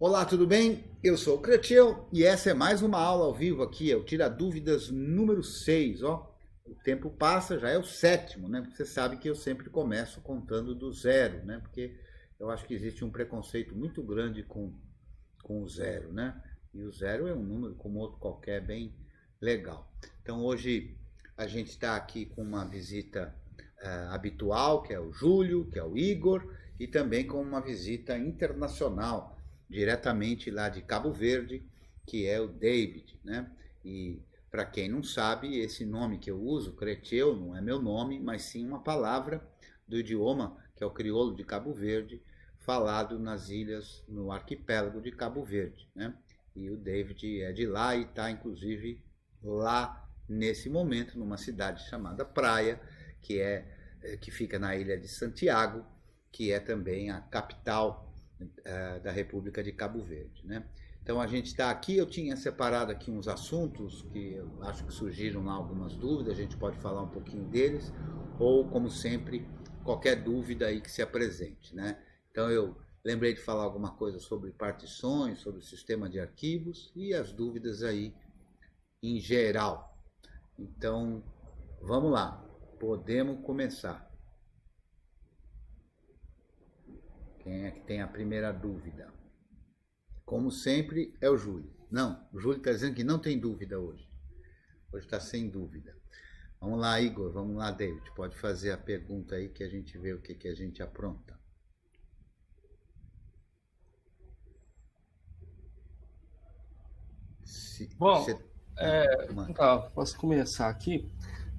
Olá, tudo bem? Eu sou o Cretiel e essa é mais uma aula ao vivo aqui, é o Tira Dúvidas número 6, ó. O tempo passa, já é o sétimo, né? Porque você sabe que eu sempre começo contando do zero, né? Porque eu acho que existe um preconceito muito grande com o zero, né? E o zero é um número como outro qualquer, bem legal. Então hoje a gente está aqui com uma visita habitual, que é o Júlio, que é o Igor, e também com uma visita internacional, diretamente lá de Cabo Verde, que é o David, né? E para quem não sabe, esse nome que eu uso, Cretiel, não é meu nome, mas sim uma palavra do idioma, que é o crioulo de Cabo Verde, falado nas ilhas, no arquipélago de Cabo Verde, né? E o David é de lá e está, inclusive, lá nesse momento, numa cidade chamada Praia, que fica na ilha de Santiago, que é também a capital da República de Cabo Verde, né? Então a gente está aqui, eu tinha separado aqui uns assuntos que eu acho que surgiram lá algumas dúvidas, a gente pode falar um pouquinho deles, ou como sempre, qualquer dúvida aí que se apresente, né? Então eu lembrei de falar alguma coisa sobre partições, sobre o sistema de arquivos e as dúvidas aí em geral. Então, vamos lá, podemos começar. Quem é que tem a primeira dúvida? Como sempre, é o Júlio. Não, o Júlio está dizendo que não tem dúvida hoje. Hoje está sem dúvida. Vamos lá, Igor. Vamos lá, David. Pode fazer a pergunta aí que a gente vê o que a gente apronta. Bom, posso começar aqui.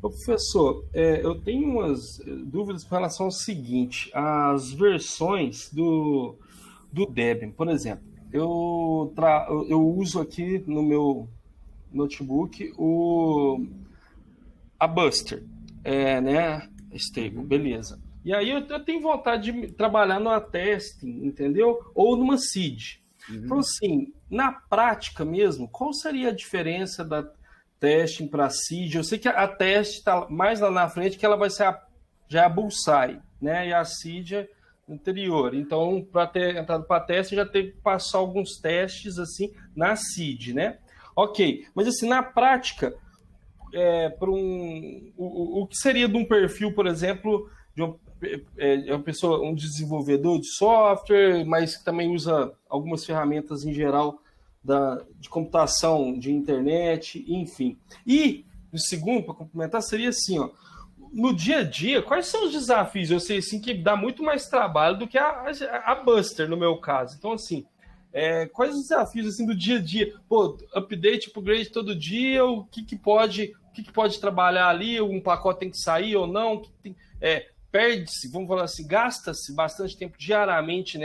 Ô, professor, eu tenho umas dúvidas com relação ao seguinte: as versões do Debian, por exemplo, eu uso aqui no meu notebook a Buster, né? Stable, beleza. E aí eu tenho vontade de trabalhar numa testing, entendeu? Ou numa seed. Então, assim, na prática mesmo, qual seria a diferença da testing para a seed? Eu sei que a teste está mais lá na frente, que ela vai ser já é a bullseye, né? E a seed é anterior. Então, para ter entrado para teste, já tem que passar alguns testes assim na seed, né? Ok, mas assim, na prática, o que seria de um perfil, por exemplo, de uma pessoa, um desenvolvedor de software, mas que também usa algumas ferramentas em geral de computação, de internet, enfim. E o segundo, para complementar, seria assim, ó, no dia a dia, quais são os desafios? Eu sei assim que dá muito mais trabalho do que a Buster, no meu caso. Então, assim, quais os desafios assim do dia a dia? Pô, upgrade todo dia, o que pode trabalhar ali? Um pacote tem que sair ou não? Perde-se, vamos falar assim, gasta-se bastante tempo diariamente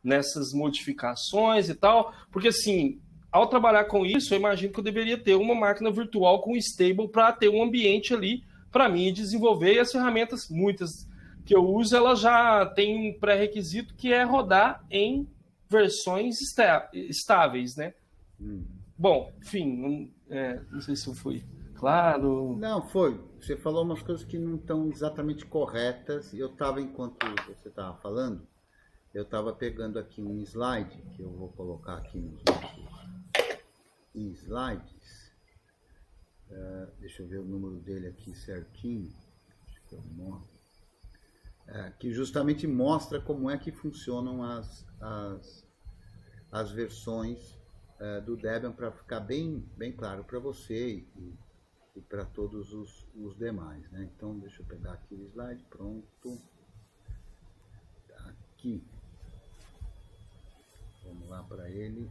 nessas modificações e tal, porque assim, ao trabalhar com isso, eu imagino que eu deveria ter uma máquina virtual com stable para ter um ambiente ali para mim desenvolver, e as ferramentas, muitas que eu uso, elas já têm um pré-requisito que é rodar em versões estáveis, né? Bom, enfim, não sei se eu fui claro. Não, foi. Você falou umas coisas que não estão exatamente corretas. Eu estava, enquanto você estava falando, eu estava pegando aqui um slide, que eu vou colocar aqui nos nossos slides. Deixa eu ver o número dele aqui certinho. Acho que eu mostro. Que justamente mostra como é que funcionam as versões do Debian, para ficar bem claro para você e para todos os demais, né? Então, deixa eu pegar aqui o slide, pronto. Tá aqui. Vamos lá para ele.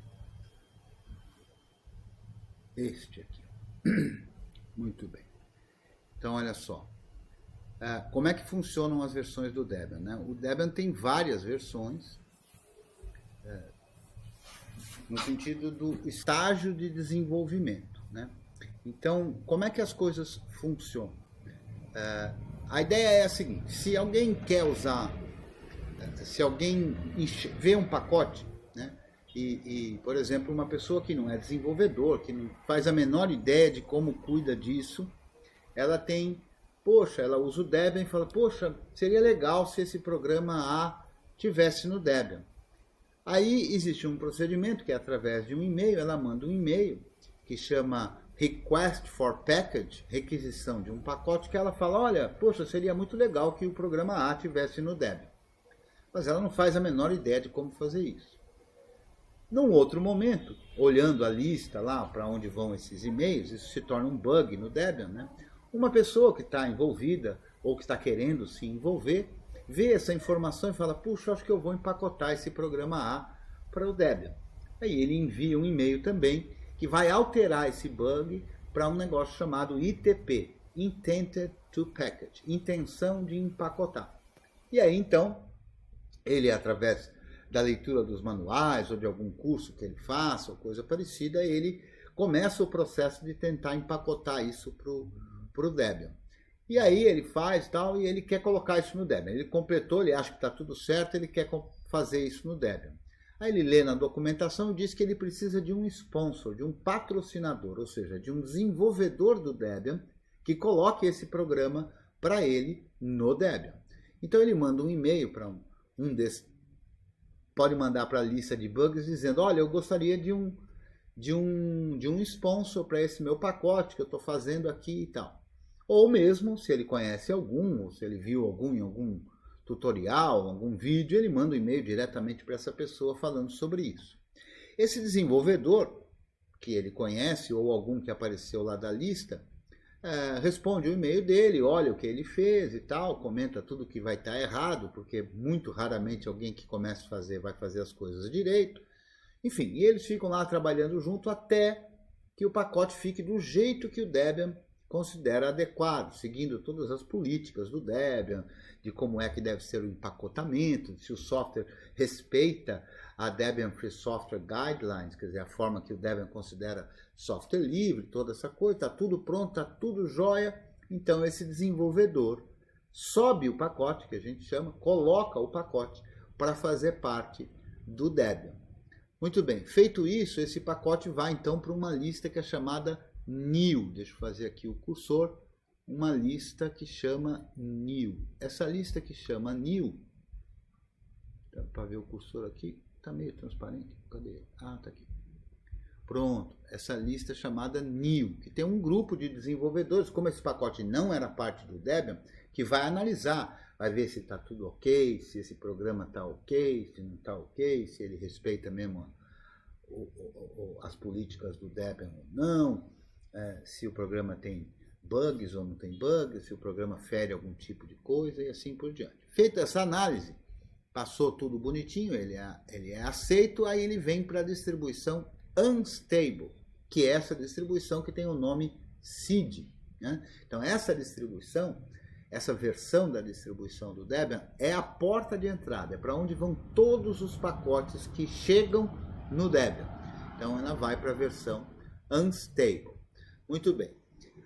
Este aqui. Muito bem. Então, olha só. Como é que funcionam as versões do Debian, né? O Debian tem várias versões, no sentido do estágio de desenvolvimento, né? Então, como é que as coisas funcionam? A ideia é a seguinte: se alguém quer usar, se alguém vê um pacote, né, por exemplo, uma pessoa que não é desenvolvedor, que não faz a menor ideia de como cuida disso, ela ela usa o Debian e fala, poxa, seria legal se esse programa A tivesse no Debian. Aí existe um procedimento que é através de um e-mail, ela manda um e-mail que chama Request for Package, requisição de um pacote, que ela fala, olha, poxa, seria muito legal que o programa A tivesse no Debian. Mas ela não faz a menor ideia de como fazer isso. Num outro momento, olhando a lista lá para onde vão esses e-mails, isso se torna um bug no Debian, né? Uma pessoa que está envolvida ou que está querendo se envolver, vê essa informação e fala, puxa, acho que eu vou empacotar esse programa A para o Debian. Aí ele envia um e-mail também que vai alterar esse bug para um negócio chamado ITP, Intended to Package, intenção de empacotar. E aí então, ele através da leitura dos manuais ou de algum curso que ele faça ou coisa parecida, ele começa o processo de tentar empacotar isso para o Debian. E aí ele faz tal e ele quer colocar isso no Debian. Ele completou, ele acha que está tudo certo, ele quer fazer isso no Debian. Aí ele lê na documentação e diz que ele precisa de um sponsor, de um patrocinador, ou seja, de um desenvolvedor do Debian que coloque esse programa para ele no Debian. Então ele manda um e-mail para um desses, pode mandar para a lista de bugs dizendo, olha, eu gostaria de um sponsor para esse meu pacote que eu estou fazendo aqui e tal. Ou mesmo, se ele conhece algum, ou se ele viu algum em algum tutorial, algum vídeo, ele manda um e-mail diretamente para essa pessoa falando sobre isso. Esse desenvolvedor, que ele conhece, ou algum que apareceu lá da lista, responde o e-mail dele, olha o que ele fez e tal, comenta tudo que vai estar errado, porque muito raramente alguém que começa a fazer vai fazer as coisas direito. Enfim, e eles ficam lá trabalhando junto até que o pacote fique do jeito que o Debian considera adequado, seguindo todas as políticas do Debian, de como é que deve ser o empacotamento, se o software respeita a Debian Free Software Guidelines, quer dizer, a forma que o Debian considera software livre, toda essa coisa, está tudo pronto, está tudo jóia. Então esse desenvolvedor sobe o pacote, que a gente chama, coloca o pacote para fazer parte do Debian. Muito bem, feito isso, esse pacote vai então para uma lista que é chamada New. Deixa eu fazer aqui o cursor, uma lista que chama New. Essa lista que chama New, para ver o cursor aqui, está meio transparente, cadê? Ah, está aqui. Pronto, essa lista chamada New, que tem um grupo de desenvolvedores, como esse pacote não era parte do Debian, que vai analisar, vai ver se está tudo ok, se esse programa está ok, se não está ok, se ele respeita mesmo as políticas do Debian ou não, se o programa tem bugs ou não tem bugs, se o programa fere algum tipo de coisa e assim por diante. Feita essa análise, passou tudo bonitinho, ele é aceito, aí ele vem para a distribuição Unstable, que é essa distribuição que tem o nome SID. Né? Então essa distribuição, essa versão da distribuição do Debian é a porta de entrada, é para onde vão todos os pacotes que chegam no Debian. Então ela vai para a versão Unstable. Muito bem.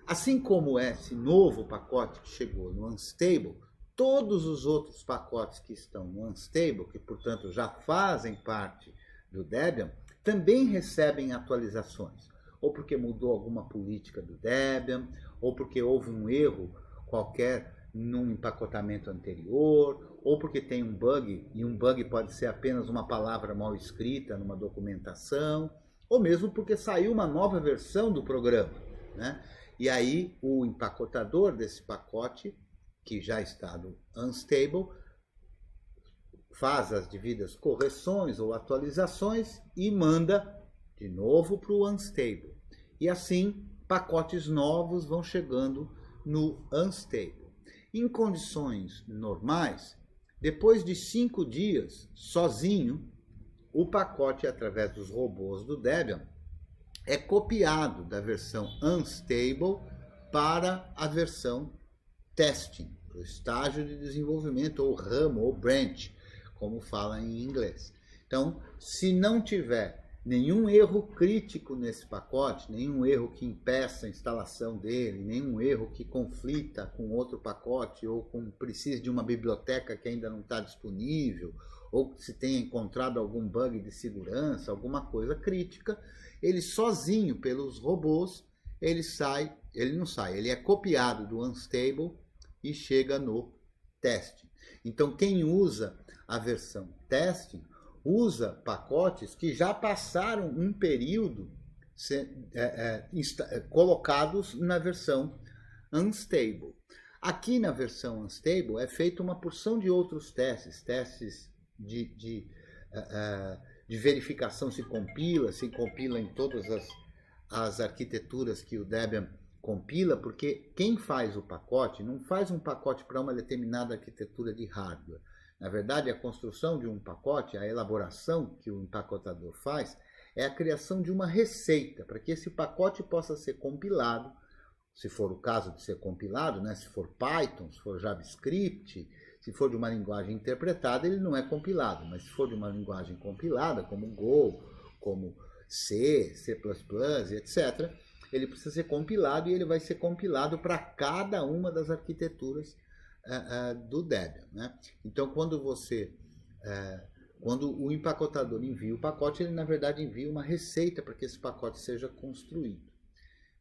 Assim como esse novo pacote que chegou no Unstable, todos os outros pacotes que estão no Unstable, que portanto já fazem parte do Debian, também recebem atualizações. Ou porque mudou alguma política do Debian, ou porque houve um erro qualquer num empacotamento anterior, ou porque tem um bug, e um bug pode ser apenas uma palavra mal escrita numa documentação, ou mesmo porque saiu uma nova versão do programa, né? E aí o empacotador desse pacote, que já está no Unstable, faz as devidas correções ou atualizações e manda de novo para o Unstable. E assim, pacotes novos vão chegando no Unstable. Em condições normais, depois de 5 dias, sozinho, o pacote, através dos robôs do Debian, é copiado da versão Unstable para a versão Testing, o estágio de desenvolvimento, ou ramo, ou branch, como fala em inglês. Então, se não tiver nenhum erro crítico nesse pacote, nenhum erro que impeça a instalação dele, nenhum erro que conflita com outro pacote, ou precise de uma biblioteca que ainda não está disponível, ou se tenha encontrado algum bug de segurança, alguma coisa crítica, ele sozinho, pelos robôs, ele não sai, ele é copiado do Unstable e chega no Testing. Então, quem usa a versão Testing usa pacotes que já passaram um período colocados na versão unstable. Aqui na versão unstable é feita uma porção de outros testes de verificação se compila em todas as arquiteturas que o Debian compila, porque quem faz o pacote não faz um pacote para uma determinada arquitetura de hardware. Na verdade, a construção de um pacote, a elaboração que o empacotador faz, é a criação de uma receita para que esse pacote possa ser compilado, se for o caso de ser compilado, né? Se for Python, se for JavaScript, se for de uma linguagem interpretada, ele não é compilado, mas se for de uma linguagem compilada, como Go, como C, C++, etc., ele precisa ser compilado e ele vai ser compilado para cada uma das arquiteturas do Debian, né? Então, quando o empacotador envia o pacote, ele na verdade envia uma receita para que esse pacote seja construído.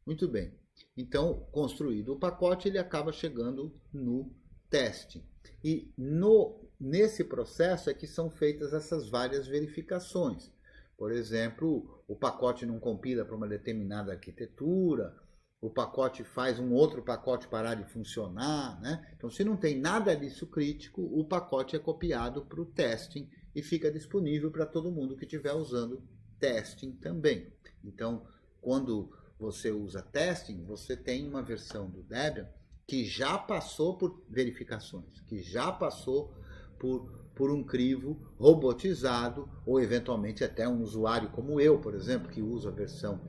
Muito bem. Então, construído o pacote, ele acaba chegando no teste. E nesse processo é que são feitas essas várias verificações. Por exemplo, o pacote não compila para uma determinada arquitetura, o pacote faz um outro pacote parar de funcionar, né? Então, se não tem nada disso crítico, o pacote é copiado para o testing e fica disponível para todo mundo que estiver usando testing também. Então, quando você usa testing, você tem uma versão do Debian que já passou por verificações, que já passou por um crivo robotizado, ou eventualmente até um usuário como eu, por exemplo, que usa a versão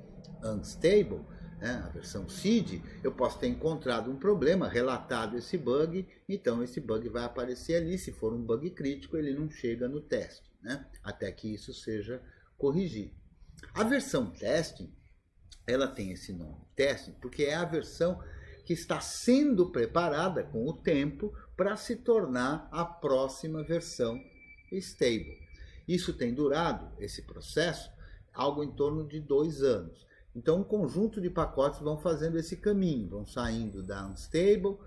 unstable, né, a versão seed, eu posso ter encontrado um problema, relatado esse bug, então esse bug vai aparecer ali. Se for um bug crítico, ele não chega no teste, né, até que isso seja corrigido. A versão testing, ela tem esse nome, testing, porque é a versão que está sendo preparada com o tempo para se tornar a próxima versão stable. Isso tem durado, esse processo, algo em torno de 2 anos. Então, um conjunto de pacotes vão fazendo esse caminho, vão saindo da unstable,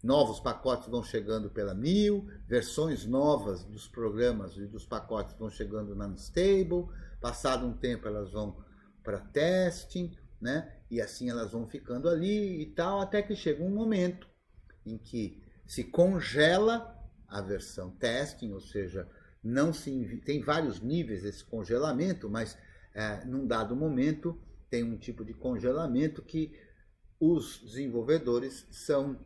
novos pacotes vão chegando pela 1000, versões novas dos programas e dos pacotes vão chegando na unstable, passado um tempo elas vão para testing, né? E assim elas vão ficando ali e tal, até que chega um momento em que se congela a versão testing, ou seja, tem vários níveis esse congelamento, mas num dado momento tem um tipo de congelamento que os desenvolvedores são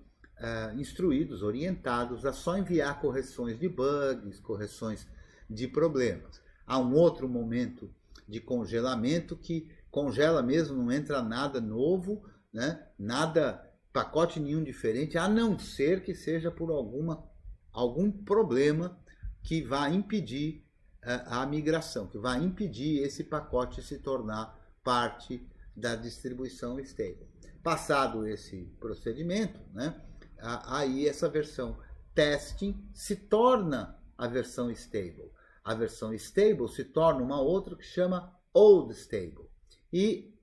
instruídos, orientados a só enviar correções de bugs, correções de problemas. Há um outro momento de congelamento que congela mesmo, não entra nada novo, né? Nada, pacote nenhum diferente, a não ser que seja por algum problema que vá impedir a migração, que vai impedir esse pacote se tornar parte da distribuição stable. Passado esse procedimento, né, aí essa versão testing se torna a versão stable. A versão stable se torna uma outra que chama old stable. E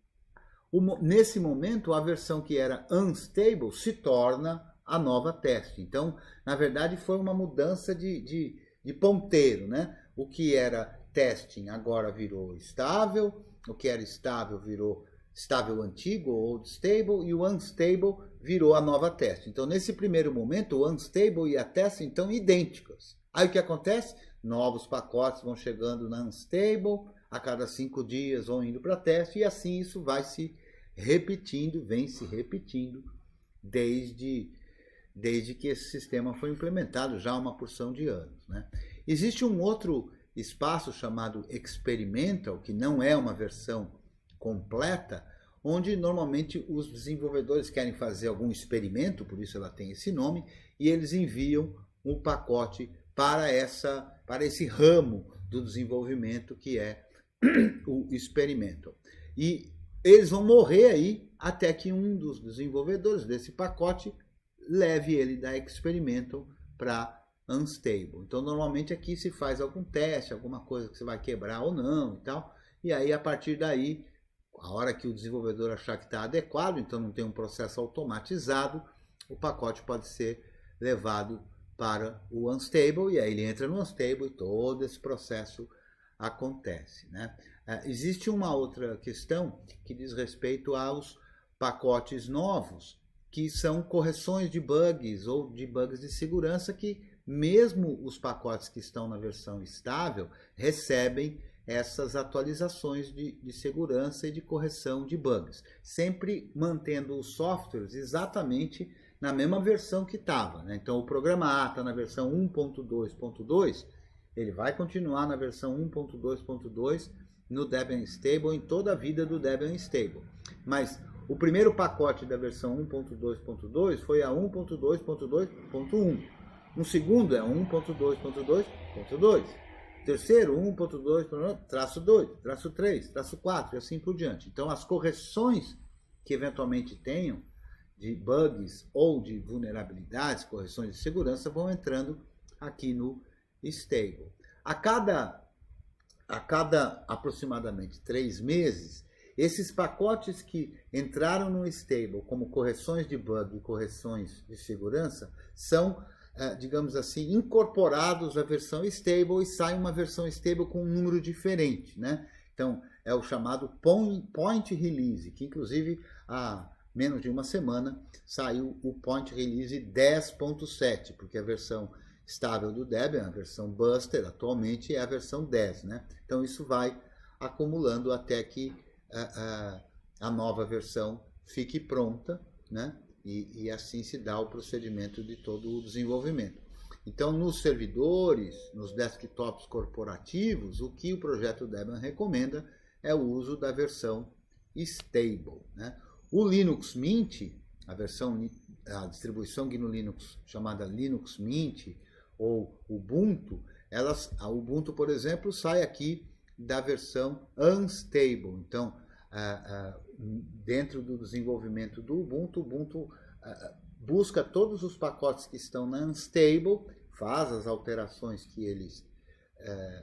nesse momento a versão que era unstable se torna a nova testing. Então, na verdade, foi uma mudança de ponteiro, né? O que era testing agora virou estável, o que era estável virou estável antigo, old stable, e o unstable virou a nova testing. Então, nesse primeiro momento, o unstable e a testing estão idênticas. Aí o que acontece? Novos pacotes vão chegando na unstable, a cada 5 dias vão indo para teste, e assim isso vai se repetindo, vem se repetindo desde que esse sistema foi implementado, já há uma porção de anos, né? Existe um outro espaço chamado experimental, que não é uma versão completa, onde normalmente os desenvolvedores querem fazer algum experimento, por isso ela tem esse nome, e eles enviam um pacote para esse ramo do desenvolvimento que é o experimental. E eles vão morrer aí até que um dos desenvolvedores desse pacote leve ele da experimental para unstable. Então, normalmente aqui se faz algum teste, alguma coisa que você vai quebrar ou não e tal. E aí, a partir daí, a hora que o desenvolvedor achar que está adequado, então não tem um processo automatizado, o pacote pode ser levado para o unstable, e aí ele entra no unstable e todo esse processo acontece, né? Existe uma outra questão que diz respeito aos pacotes novos, que são correções de bugs ou de bugs de segurança que mesmo os pacotes que estão na versão estável recebem essas atualizações de segurança e de correção de bugs, sempre mantendo os softwares exatamente na mesma versão que estava, né? Então o programa A está na versão 1.2.2, ele vai continuar na versão 1.2.2 no Debian Stable em toda a vida do Debian Stable. Mas o primeiro pacote da versão 1.2.2 foi a 1.2.2.1. O segundo é 1.2.2.2. Terceiro, 1.2, traço 2, traço 3, traço 4 e assim por diante. Então, as correções que eventualmente tenham de bugs ou de vulnerabilidades, correções de segurança, vão entrando aqui no stable. A cada aproximadamente 3 meses, esses pacotes que entraram no stable como correções de bug e correções de segurança são, digamos assim, incorporados à versão stable e sai uma versão stable com um número diferente, né? Então, é o chamado Point Release, que inclusive há menos de uma semana saiu o Point Release 10.7, porque a versão estável do Debian, a versão Buster, atualmente é a versão 10, né? Então, isso vai acumulando até que a nova versão fique pronta, né? E assim se dá o procedimento de todo o desenvolvimento. Então, nos servidores, nos desktops corporativos, o que o projeto Debian recomenda é o uso da versão stable, né? O Linux Mint, a distribuição GNU Linux chamada Linux Mint ou Ubuntu, a Ubuntu, por exemplo, sai aqui da versão Unstable. Então, dentro do desenvolvimento do Ubuntu, busca todos os pacotes que estão na Unstable, faz as alterações que eles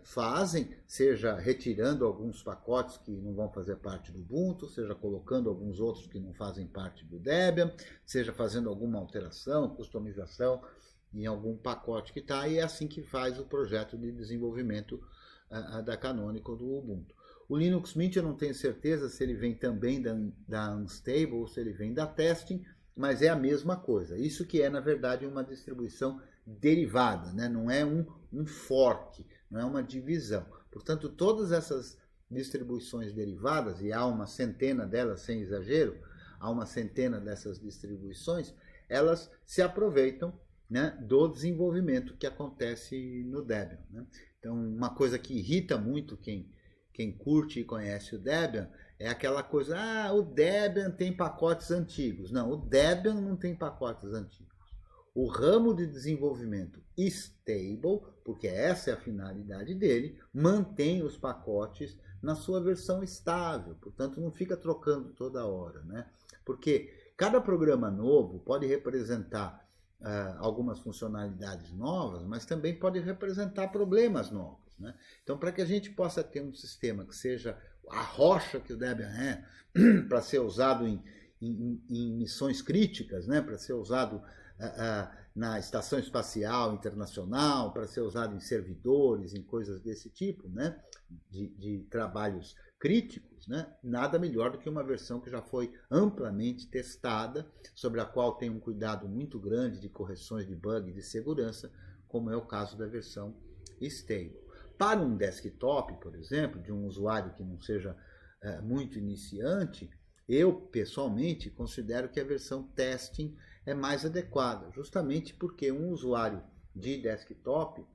fazem, seja retirando alguns pacotes que não vão fazer parte do Ubuntu, seja colocando alguns outros que não fazem parte do Debian, seja fazendo alguma alteração, customização em algum pacote que está, e é assim que faz o projeto de desenvolvimento da Canonical do Ubuntu. O Linux Mint eu não tenho certeza se ele vem também da Unstable ou se ele vem da Testing, mas é a mesma coisa. Isso que é, na verdade, uma distribuição derivada, né? Não é um fork, não é uma divisão. Portanto, todas essas distribuições derivadas, e há uma centena delas, sem exagero, há uma centena dessas distribuições, elas se aproveitam, né, do desenvolvimento que acontece no Debian, né? Então, uma coisa que irrita muito quem curte e conhece o Debian é aquela coisa, o Debian tem pacotes antigos. Não, o Debian não tem pacotes antigos. O ramo de desenvolvimento stable, porque essa é a finalidade dele, mantém os pacotes na sua versão estável, portanto não fica trocando toda hora, né? Porque cada programa novo pode representar algumas funcionalidades novas, mas também pode representar problemas novos, né? Então, para que a gente possa ter um sistema que seja a rocha que o Debian é, para ser usado em missões críticas, né? Para ser usado na Estação Espacial Internacional, para ser usado em servidores, em coisas desse tipo, né? De trabalhos críticos, né? Nada melhor do que uma versão que já foi amplamente testada, sobre a qual tem um cuidado muito grande de correções de bug e de segurança, como é o caso da versão stable. Para um desktop, por exemplo, de um usuário que não seja muito iniciante, eu, pessoalmente, considero que a versão testing é mais adequada, justamente porque um usuário de desktop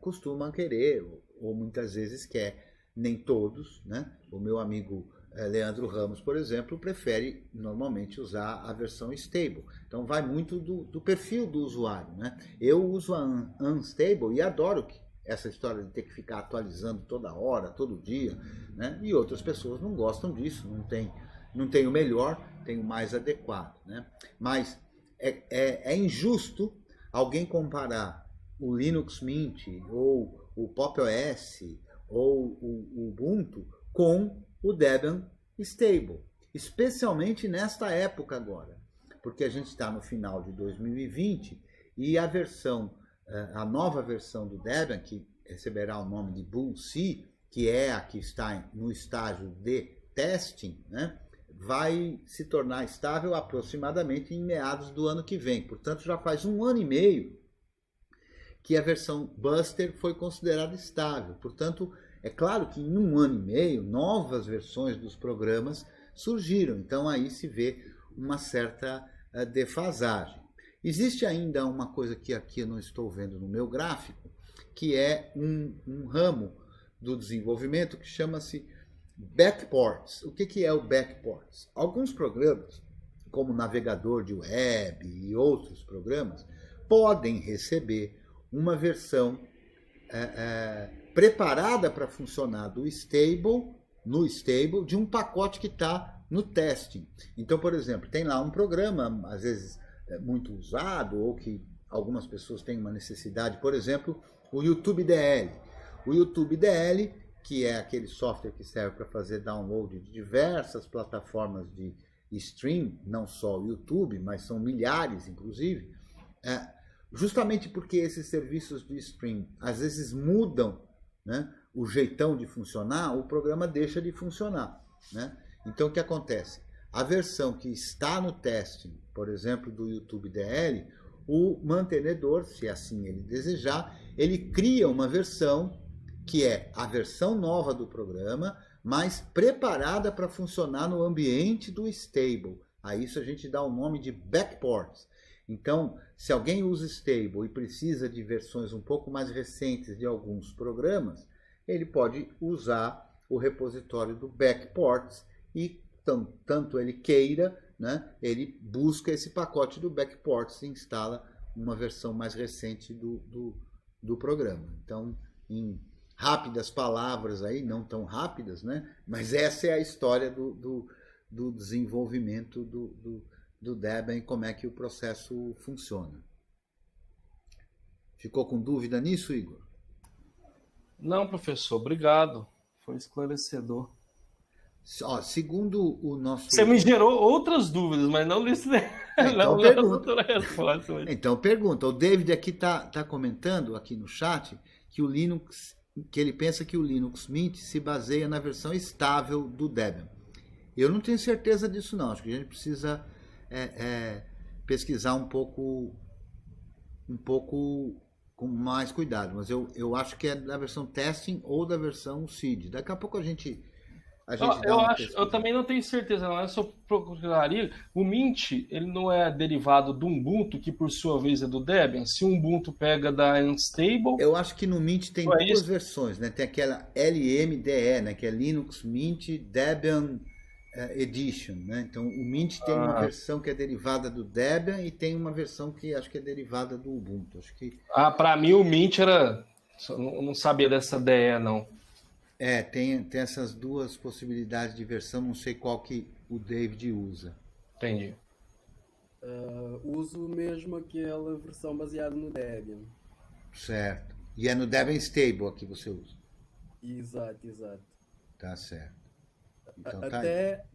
costuma querer, ou muitas vezes quer, nem todos, né? O meu amigo Leandro Ramos, por exemplo, prefere normalmente usar a versão stable. Então vai muito do perfil do usuário, né? Eu uso a Unstable e adoro essa história de ter que ficar atualizando toda hora, todo dia, né? E outras pessoas não gostam disso, não tem o melhor, tem o mais adequado, né? Mas é injusto alguém comparar o Linux Mint ou o Pop! OS ou o Ubuntu com o Debian Stable, especialmente nesta época agora, porque a gente está no final de 2020 e a nova versão do Debian, que receberá o nome de Bullseye, que é a que está no estágio de testing, né, vai se tornar estável aproximadamente em meados do ano que vem. Portanto, já faz 1 ano e meio que a versão Buster foi considerada estável. Portanto, é claro que em 1 ano e meio, novas versões dos programas surgiram. Então, aí se vê uma certa defasagem. Existe ainda uma coisa que aqui eu não estou vendo no meu gráfico, que é um ramo do desenvolvimento que chama-se backports. O que é o backports? Alguns programas, como navegador de web e outros programas, podem receber uma versão preparada para funcionar no stable, de um pacote que está no testing. Então, por exemplo, tem lá um programa, às vezes muito usado, ou que algumas pessoas têm uma necessidade, por exemplo, o YouTube DL. O YouTube DL, que é aquele software que serve para fazer download de diversas plataformas de stream, não só o YouTube, mas são milhares, inclusive, justamente porque esses serviços de stream às vezes mudam, né, o jeitão de funcionar, o programa deixa de funcionar, né? Então, o que acontece? A versão que está no testing, por exemplo, do YouTube DL, o mantenedor, se assim ele desejar, ele cria uma versão que é a versão nova do programa, mas preparada para funcionar no ambiente do stable. A isso a gente dá o nome de backports. Então, se alguém usa stable e precisa de versões um pouco mais recentes de alguns programas, ele pode usar o repositório do backports e, tanto ele queira, né, ele busca esse pacote do backports e instala uma versão mais recente do programa. Então, em rápidas palavras aí, não tão rápidas, né, mas essa é a história do desenvolvimento do Debian e como é que o processo funciona. Ficou com dúvida nisso, Igor? Não, professor, obrigado. Foi esclarecedor. Ó, segundo o nosso... Você me gerou outras dúvidas, mas não nesse... Então não pergunta. Resposta, mas... Então pergunta. O David aqui tá comentando aqui no chat que o Linux, que ele pensa que o Linux Mint se baseia na versão estável do Debian. Eu não tenho certeza disso não. Acho que a gente precisa pesquisar um pouco com mais cuidado. Mas eu acho que é da versão testing ou da versão seed. Daqui a pouco a gente eu também não tenho certeza, não. Eu só procuraria. O Mint, ele não é derivado do Ubuntu, que por sua vez é do Debian. Se o Ubuntu pega da Unstable. Eu acho que no Mint tem duas versões, né? Tem aquela LMDE, né? Que é Linux Mint Debian Edition, né? Então o Mint tem uma versão que é derivada do Debian e tem uma versão que acho que é derivada do Ubuntu. Acho que... para mim o Mint era... Eu não sabia dessa DE, não. Tem essas duas possibilidades de versão, não sei qual que o David usa. Entendi. Uso mesmo aquela versão baseada no Debian. Certo. E é no Debian Stable que você usa. Exato. Tá certo. Então, até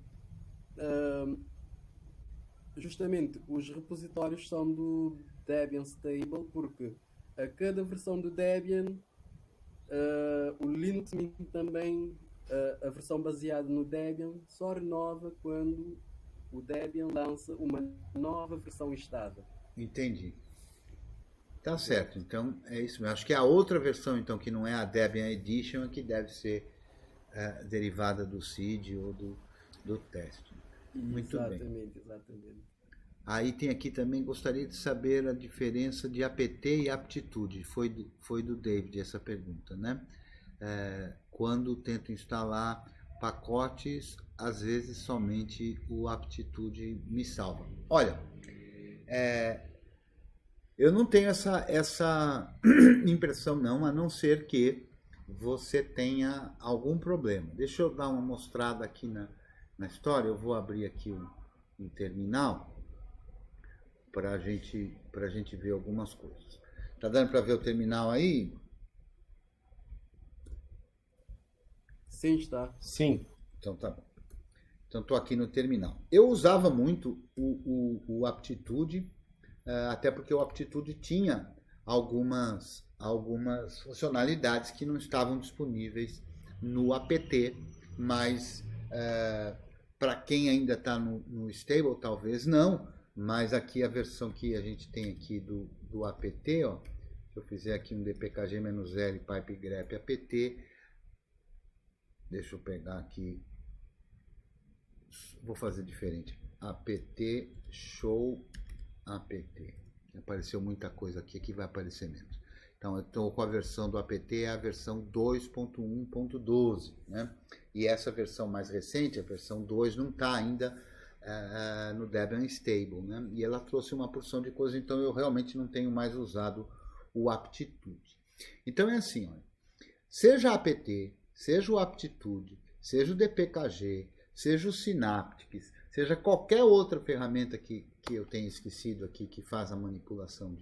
justamente os repositórios são do Debian Stable, porque a cada versão do Debian o Linux Mint também, a versão baseada no Debian só renova quando o Debian lança uma nova versão estável. Entendi. Tá certo, então é isso mesmo. Acho que a outra versão, então, que não é a Debian Edition, é que deve ser derivada do seed ou do testing. Muito bem. Exatamente. Aí tem aqui também, gostaria de saber a diferença de apt e aptitude. Foi do David essa pergunta, né? Quando tento instalar pacotes, às vezes somente o aptitude me salva. Olha, eu não tenho essa impressão não, a não ser que você tenha algum problema. Deixa eu dar uma mostrada aqui na história. Eu vou abrir aqui um terminal para a gente ver algumas coisas. Tá dando para ver o terminal aí? Sim, está. Sim. Então tá bom. Então estou aqui no terminal. Eu usava muito o Aptitude, até porque o Aptitude tinha algumas funcionalidades que não estavam disponíveis no apt, mas para quem ainda está no stable, talvez não, mas aqui a versão que a gente tem aqui do apt, ó, se eu fizer aqui um dpkg-l pipe grep apt, deixa eu pegar aqui, vou fazer diferente, apt show apt, apareceu muita coisa aqui, aqui vai aparecer menos. Então, eu estou com a versão do apt, é a versão 2.1.12, né? E essa versão mais recente, a versão 2, não está ainda no Debian Stable, né? E ela trouxe uma porção de coisas, então eu realmente não tenho mais usado o Aptitude. Então é assim, olha, seja apt, seja o Aptitude, seja o dpkg, seja o Synaptics, seja qualquer outra ferramenta que eu tenha esquecido aqui, que faz a manipulação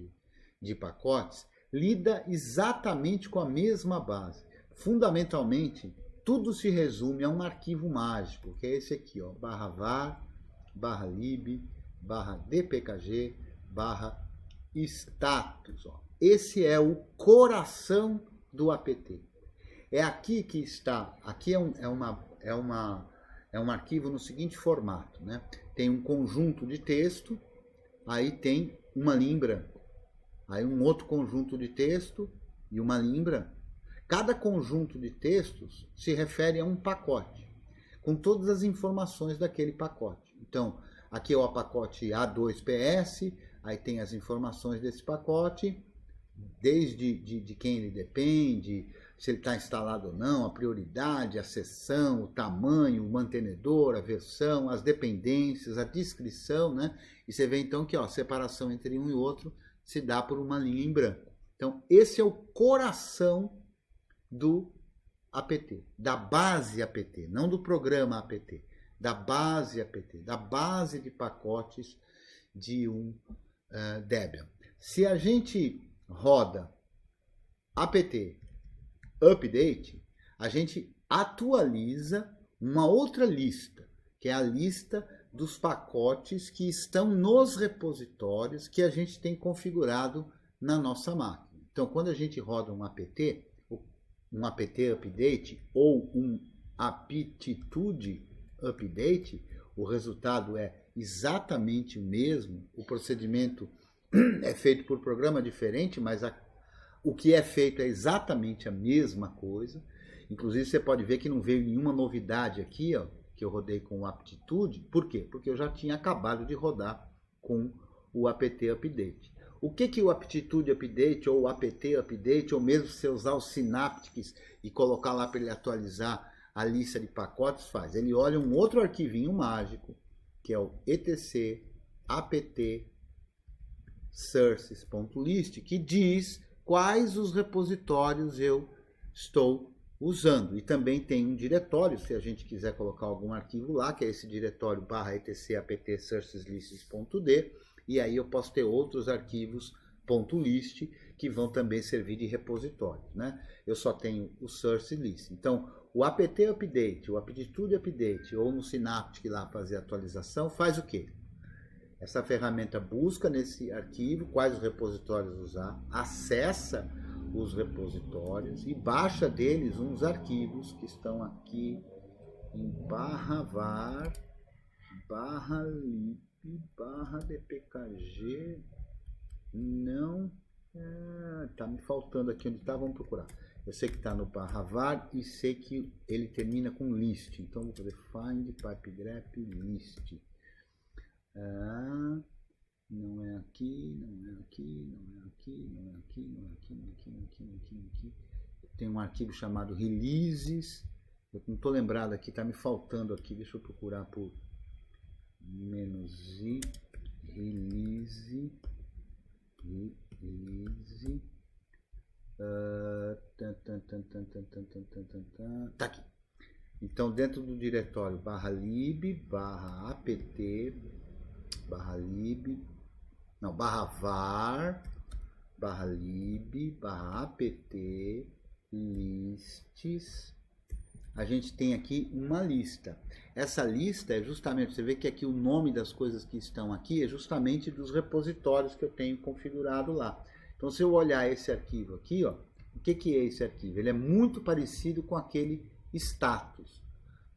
de pacotes, lida exatamente com a mesma base. Fundamentalmente, tudo se resume a um arquivo mágico, que é esse aqui, ó, /var, /lib, /dpkg, /status. Ó. Esse é o coração do apt. É aqui que está, aqui é um arquivo no seguinte formato, né? Tem um conjunto de texto, aí tem uma linha em branco. Aí um outro conjunto de texto e uma linha em branco. Cada conjunto de textos se refere a um pacote, com todas as informações daquele pacote. Então, aqui é o pacote A2PS, aí tem as informações desse pacote, desde de quem ele depende, se ele está instalado ou não, a prioridade, a seção, o tamanho, o mantenedor, a versão, as dependências, a descrição, né? E você vê então que ó, a separação entre um e outro se dá por uma linha em branco. Então, esse é o coração do apt, da base apt, não do programa apt, da base apt, da base de pacotes de um Debian. Se a gente roda apt update, a gente atualiza uma outra lista, que é a lista dos pacotes que estão nos repositórios que a gente tem configurado na nossa máquina. Então, quando a gente roda um apt update ou um aptitude update, o resultado é exatamente o mesmo, o procedimento é feito por programa diferente, mas o que é feito é exatamente a mesma coisa. Inclusive, você pode ver que não veio nenhuma novidade aqui, ó, que eu rodei com o Aptitude. Por quê? Porque eu já tinha acabado de rodar com o apt update. O que o Aptitude Update ou o apt update, ou mesmo se você usar o Synaptics e colocar lá para ele atualizar a lista de pacotes, faz? Ele olha um outro arquivinho mágico, que é o etc apt sources.list, que diz quais os repositórios eu estou usando. E também tem um diretório, se a gente quiser colocar algum arquivo lá, que é esse diretório /etc apt sourceslist.d, e aí eu posso ter outros arquivos .list que vão também servir de repositório, né? Eu só tenho o source list. Então, o apt update, o aptitude update ou no Synaptic lá fazer atualização, faz o quê? Essa ferramenta busca nesse arquivo quais os repositórios usar, acessa os repositórios e baixa deles uns arquivos que estão aqui em /var, /lib, /dpkg, não, tá me faltando aqui onde tá, vamos procurar. Eu sei que está no /var e sei que ele termina com list, então vou fazer find pipe grep list. Não é aqui, não é aqui, não é aqui, não é aqui, não é aqui, não é aqui, não é aqui, não é aqui, não é aqui. Tem um arquivo chamado releases, eu não estou lembrado aqui, está me faltando aqui, deixa eu procurar por -i, release, tá aqui. Então, dentro do diretório /lib, /apt, /lib, não, /var, /lib, /apt, lists, a gente tem aqui uma lista. Essa lista é justamente, você vê que aqui o nome das coisas que estão aqui é justamente dos repositórios que eu tenho configurado lá. Então, se eu olhar esse arquivo aqui, ó, o que é esse arquivo? Ele é muito parecido com aquele status.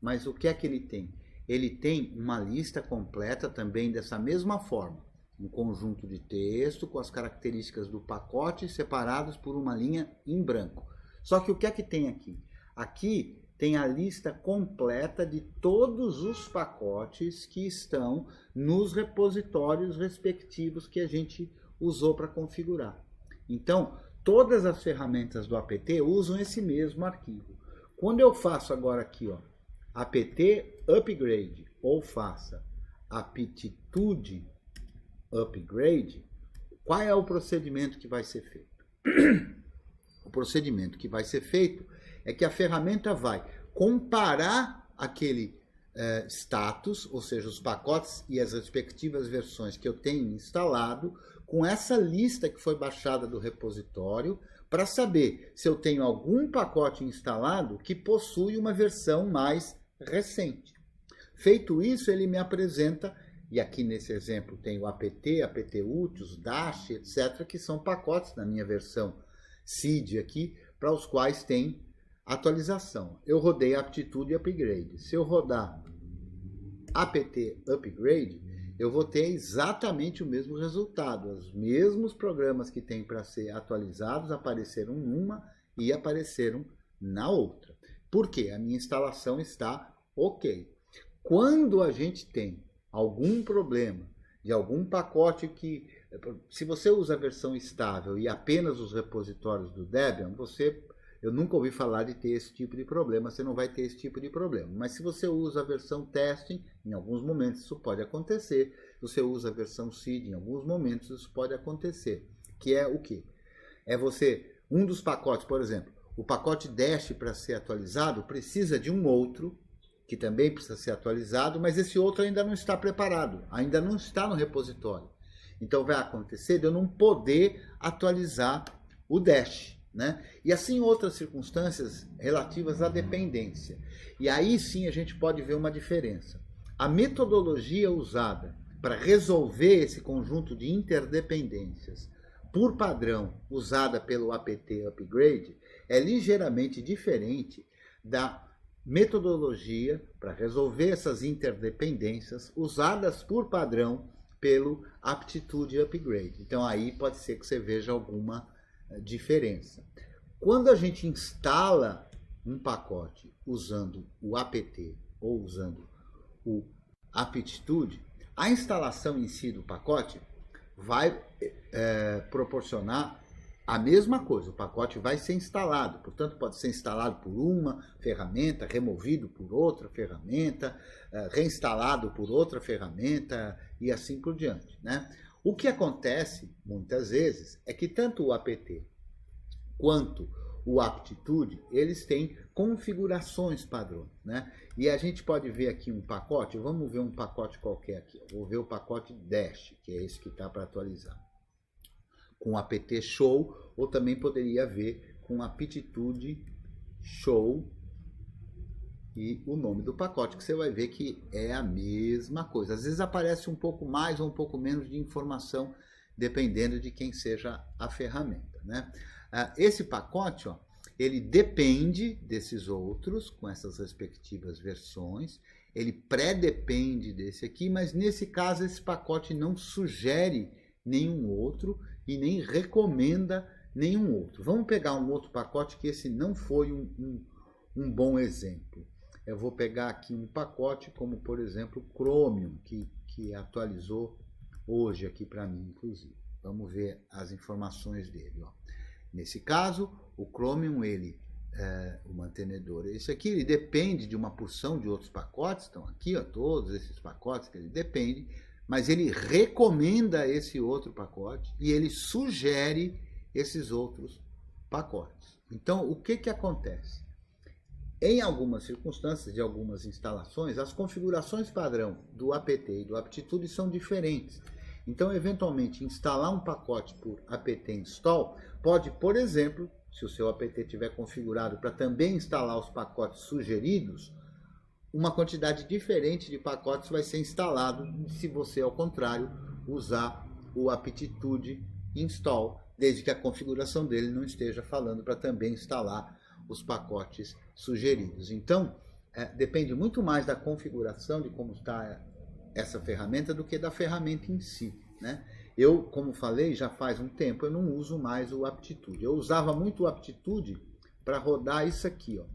Mas o que é que ele tem? Ele tem uma lista completa também dessa mesma forma. Um conjunto de texto com as características do pacote separados por uma linha em branco. Só que o que é que tem aqui? Aqui tem a lista completa de todos os pacotes que estão nos repositórios respectivos que a gente usou para configurar. Então, todas as ferramentas do apt usam esse mesmo arquivo. Quando eu faço agora aqui, ó, apt upgrade, ou faça aptitude upgrade, qual é o procedimento que vai ser feito? O procedimento que vai ser feito é que a ferramenta vai comparar aquele status, ou seja, os pacotes e as respectivas versões que eu tenho instalado, com essa lista que foi baixada do repositório, para saber se eu tenho algum pacote instalado que possui uma versão mais recente. Feito isso, ele me apresenta, e aqui nesse exemplo tem o apt, apt-utils, dash, etc., que são pacotes na minha versão seed aqui, para os quais tem atualização. Eu rodei aptitude upgrade. Se eu rodar apt upgrade, eu vou ter exatamente o mesmo resultado. Os mesmos programas que tem para ser atualizados apareceram numa e apareceram na outra. Por quê? A minha instalação está ok. Quando a gente tem algum problema de algum pacote que... Se você usa a versão estável e apenas os repositórios do Debian, eu nunca ouvi falar de ter esse tipo de problema, você não vai ter esse tipo de problema. Mas se você usa a versão testing, em alguns momentos isso pode acontecer. Se você usa a versão seed, em alguns momentos isso pode acontecer. Que é o quê? É um dos pacotes, por exemplo, o pacote dash para ser atualizado precisa de um outro, que também precisa ser atualizado, mas esse outro ainda não está preparado, ainda não está no repositório. Então vai acontecer de eu não poder atualizar o dash, né? E assim outras circunstâncias relativas à dependência. E aí sim a gente pode ver uma diferença. A metodologia usada para resolver esse conjunto de interdependências por padrão usada pelo apt upgrade é ligeiramente diferente da metodologia para resolver essas interdependências usadas por padrão pelo aptitude upgrade. Então aí pode ser que você veja alguma diferença. Quando a gente instala um pacote usando o apt ou usando o aptitude, a instalação em si do pacote vai proporcionar a mesma coisa. O pacote vai ser instalado, portanto pode ser instalado por uma ferramenta, removido por outra ferramenta, reinstalado por outra ferramenta e assim por diante, né? O que acontece muitas vezes é que tanto o apt quanto o aptitude, eles têm configurações padrões, né? E a gente pode ver aqui um pacote, vamos ver um pacote qualquer aqui, eu vou ver o pacote dash, que é esse que está para atualizar, com apt show, ou também poderia ver com aptitude show e o nome do pacote, que você vai ver que é a mesma coisa. Às vezes aparece um pouco mais ou um pouco menos de informação, dependendo de quem seja a ferramenta, né? Esse pacote, ó, ele depende desses outros, com essas respectivas versões, ele pré-depende desse aqui, mas nesse caso esse pacote não sugere nenhum outro e nem recomenda nenhum outro. Vamos pegar um outro pacote que esse não foi um bom exemplo. Eu vou pegar aqui um pacote como, por exemplo, o Chromium, que atualizou hoje aqui para mim, inclusive. Vamos ver as informações dele, ó. Nesse caso, o Chromium, o mantenedor, esse aqui, ele depende de uma porção de outros pacotes, estão aqui, ó, todos esses pacotes que ele depende, mas ele recomenda esse outro pacote e ele sugere esses outros pacotes. Então, o que acontece? Em algumas circunstâncias de algumas instalações, as configurações padrão do apt e do aptitude são diferentes. Então, eventualmente, instalar um pacote por apt install pode, por exemplo, se o seu apt estiver configurado para também instalar os pacotes sugeridos, uma quantidade diferente de pacotes vai ser instalado se você, ao contrário, usar o aptitude install, desde que a configuração dele não esteja falando para também instalar os pacotes sugeridos. Então, depende muito mais da configuração de como está essa ferramenta do que da ferramenta em si, né? Eu, como falei, já faz um tempo eu não uso mais o Aptitude. Eu usava muito o Aptitude para rodar isso aqui, ó,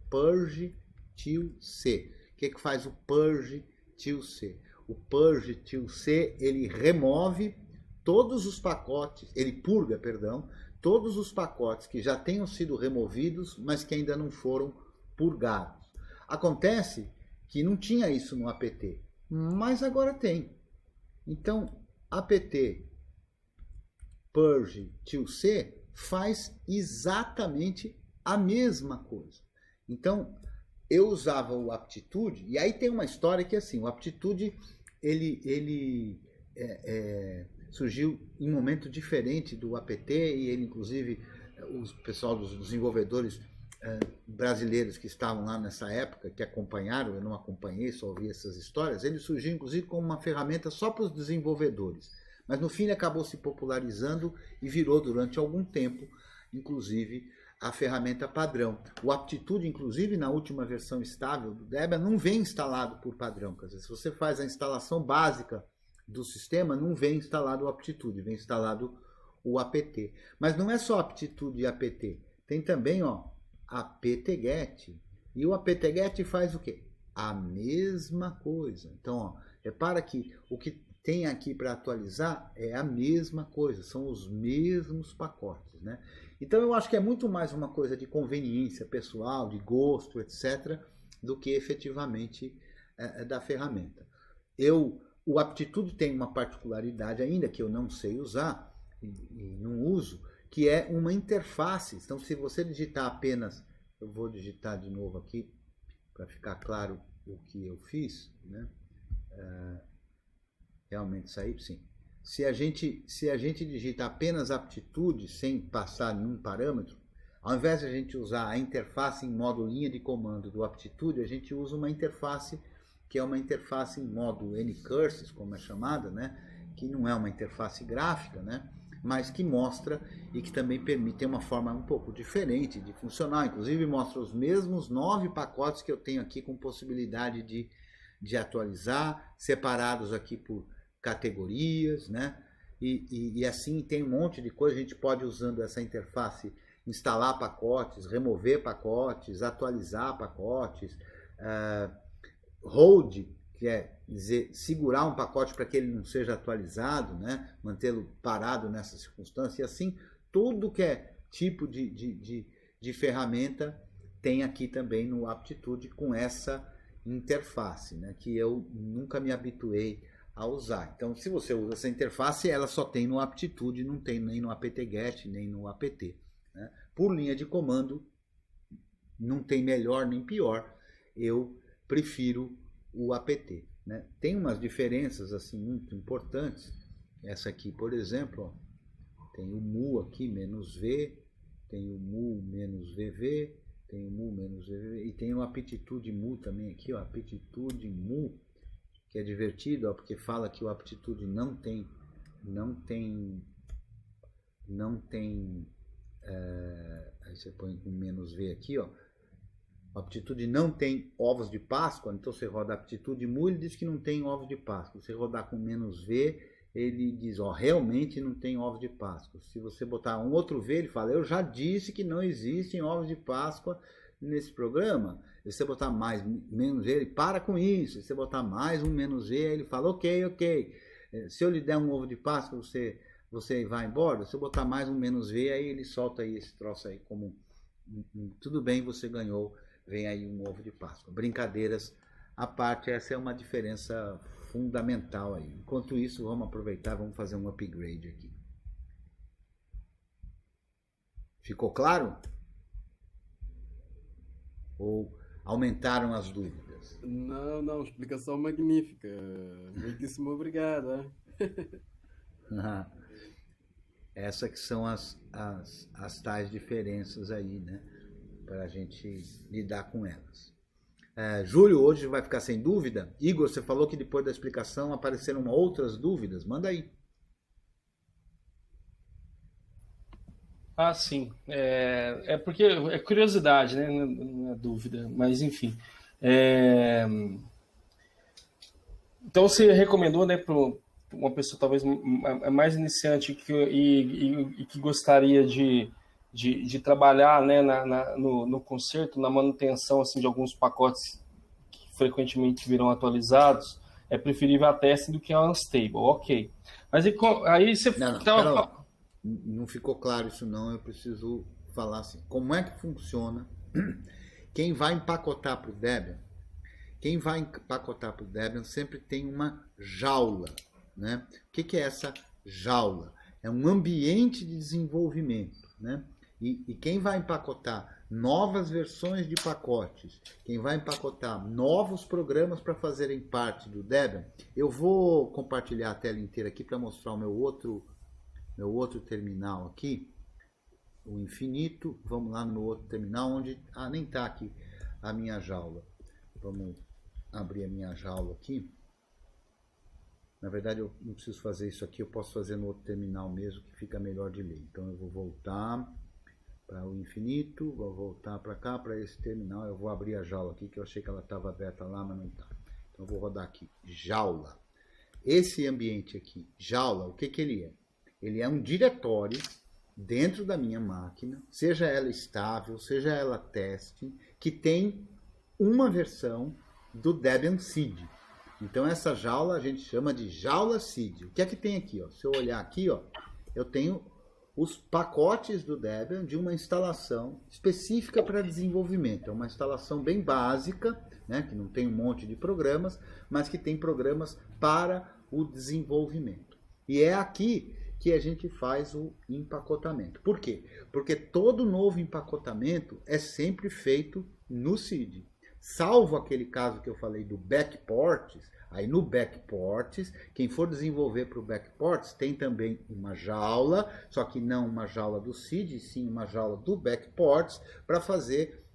Purge til C. O que faz o Purge til C? O Purge til C, ele remove todos os pacotes, ele purga, perdão, todos os pacotes que já tenham sido removidos, mas que ainda não foram purgados. Acontece que não tinha isso no apt, mas agora tem. Então, apt purge til C faz exatamente a mesma coisa. Então, eu usava o Aptitude, e aí tem uma história que assim, o Aptitude ele surgiu em um momento diferente do apt, e ele, inclusive, o pessoal dos desenvolvedores brasileiros que estavam lá nessa época, que acompanharam, eu não acompanhei, só ouvi essas histórias, ele surgiu, inclusive, como uma ferramenta só para os desenvolvedores. Mas, no fim, ele acabou se popularizando e virou, durante algum tempo, inclusive, a ferramenta padrão. O Aptitude, inclusive, na última versão estável do Debian, não vem instalado por padrão. Quer dizer, se você faz a instalação básica do sistema, não vem instalado o Aptitude, vem instalado o apt. Mas não é só Aptitude e apt. Tem também, ó, apt-get. E o apt-get faz o quê? A mesma coisa. Então, ó, repara que o que tem aqui para atualizar é a mesma coisa, são os mesmos pacotes, né? Então eu acho que é muito mais uma coisa de conveniência pessoal, de gosto, etc., do que efetivamente da ferramenta. O Aptitude tem uma particularidade ainda que eu não sei usar e não uso, que é uma interface. Então, se você digitar apenas, eu vou digitar de novo aqui para ficar claro o que eu fiz, né? Realmente saiu, sim. Se a gente digita apenas Aptitude, sem passar nenhum parâmetro, ao invés de a gente usar a interface em modo linha de comando do Aptitude, a gente usa uma interface que é uma interface em modo N-curses, como é chamada, né? Que não é uma interface gráfica, né? Mas que mostra e que também permite ter uma forma um pouco diferente de funcionar. Inclusive mostra os mesmos 9 pacotes que eu tenho aqui com possibilidade de atualizar, separados aqui por categorias, né? E assim tem um monte de coisa. A gente pode, usando essa interface, instalar pacotes, remover pacotes, atualizar pacotes, hold, que é dizer, segurar um pacote para que ele não seja atualizado, né? Mantê-lo parado nessa circunstância, e assim, tudo que é tipo de ferramenta tem aqui também no Aptitude com essa interface, né? Que eu nunca me habituei a usar. Então, se você usa essa interface, ela só tem no Aptitude, não tem nem no apt-get, nem no apt, né? Por linha de comando, não tem melhor nem pior, eu prefiro o apt, né? Tem umas diferenças assim muito importantes. Essa aqui, por exemplo, ó, tem o mu aqui, menos v, tem o mu menos vv, tem o mu menos vv, e tem o aptitude mu também aqui, ó, aptitude mu, que é divertido, ó, porque fala que o Aptitude não tem aí você põe com menos V aqui, ó, o Aptitude não tem ovos de Páscoa, então você roda Aptitude mu, ele diz que não tem ovos de Páscoa. Se você rodar com menos V, ele diz, ó, realmente não tem ovos de Páscoa. Se você botar um outro V, ele fala, eu já disse que não existem ovos de Páscoa nesse programa. Se você botar mais, menos V, ele para com isso. Se você botar mais um menos V, ele fala, ok. Se eu lhe der um ovo de Páscoa, você vai embora. Se eu botar mais um menos V, aí ele solta aí esse troço aí como tudo bem, você ganhou, vem aí um ovo de Páscoa. Brincadeiras à parte, essa é uma diferença fundamental aí. Enquanto isso, vamos aproveitar, vamos fazer um upgrade aqui. Ficou claro? Ou aumentaram as dúvidas? Não, explicação magnífica. Muitíssimo obrigado. Essas que são as tais diferenças aí, né? Para a gente lidar com elas. Júlio, hoje vai ficar sem dúvida? Igor, você falou que depois da explicação apareceram outras dúvidas. Manda aí. Ah, sim. É porque é curiosidade, né? Não é dúvida, mas enfim. É, então você recomendou, né, para uma pessoa talvez mais iniciante e que gostaria de trabalhar, né, no conserto, na manutenção assim, de alguns pacotes que frequentemente viram atualizados, é preferível a teste do que a Unstable, ok. Mas aí você Não, não, pera estava. lá. Não ficou claro isso não, eu preciso falar assim. Como é que funciona? Quem vai empacotar para o Debian, quem vai empacotar para o Debian sempre tem uma jaula, né? O que é essa jaula? É um ambiente de desenvolvimento, né? E quem vai empacotar novas versões de pacotes, quem vai empacotar novos programas para fazerem parte do Debian, eu vou compartilhar a tela inteira aqui para mostrar o meu outro terminal aqui, o infinito. Vamos lá no meu outro terminal, onde nem está aqui a minha jaula. Vamos abrir a minha jaula aqui. Na verdade, eu não preciso fazer isso aqui, eu posso fazer no outro terminal mesmo, que fica melhor de ler. Então, eu vou voltar para o infinito, vou voltar para cá, para esse terminal. Eu vou abrir a jaula aqui, que eu achei que ela estava aberta lá, mas não está. Então, eu vou rodar aqui, jaula. Esse ambiente aqui, jaula, o que ele é? Ele é um diretório dentro da minha máquina, seja ela estável, seja ela testing, que tem uma versão do Debian Seed. Então essa jaula a gente chama de jaula Seed. O que é que tem aqui? Ó? Se eu olhar aqui, ó, eu tenho os pacotes do Debian de uma instalação específica para desenvolvimento. É uma instalação bem básica, né, que não tem um monte de programas, mas que tem programas para o desenvolvimento. E é aqui que a gente faz o empacotamento. Por quê? Porque todo novo empacotamento é sempre feito no Seed. Salvo aquele caso que eu falei do backports, aí no backports, quem for desenvolver para o backports tem também uma jaula, só que não uma jaula do Seed, sim uma jaula do backports, para fazer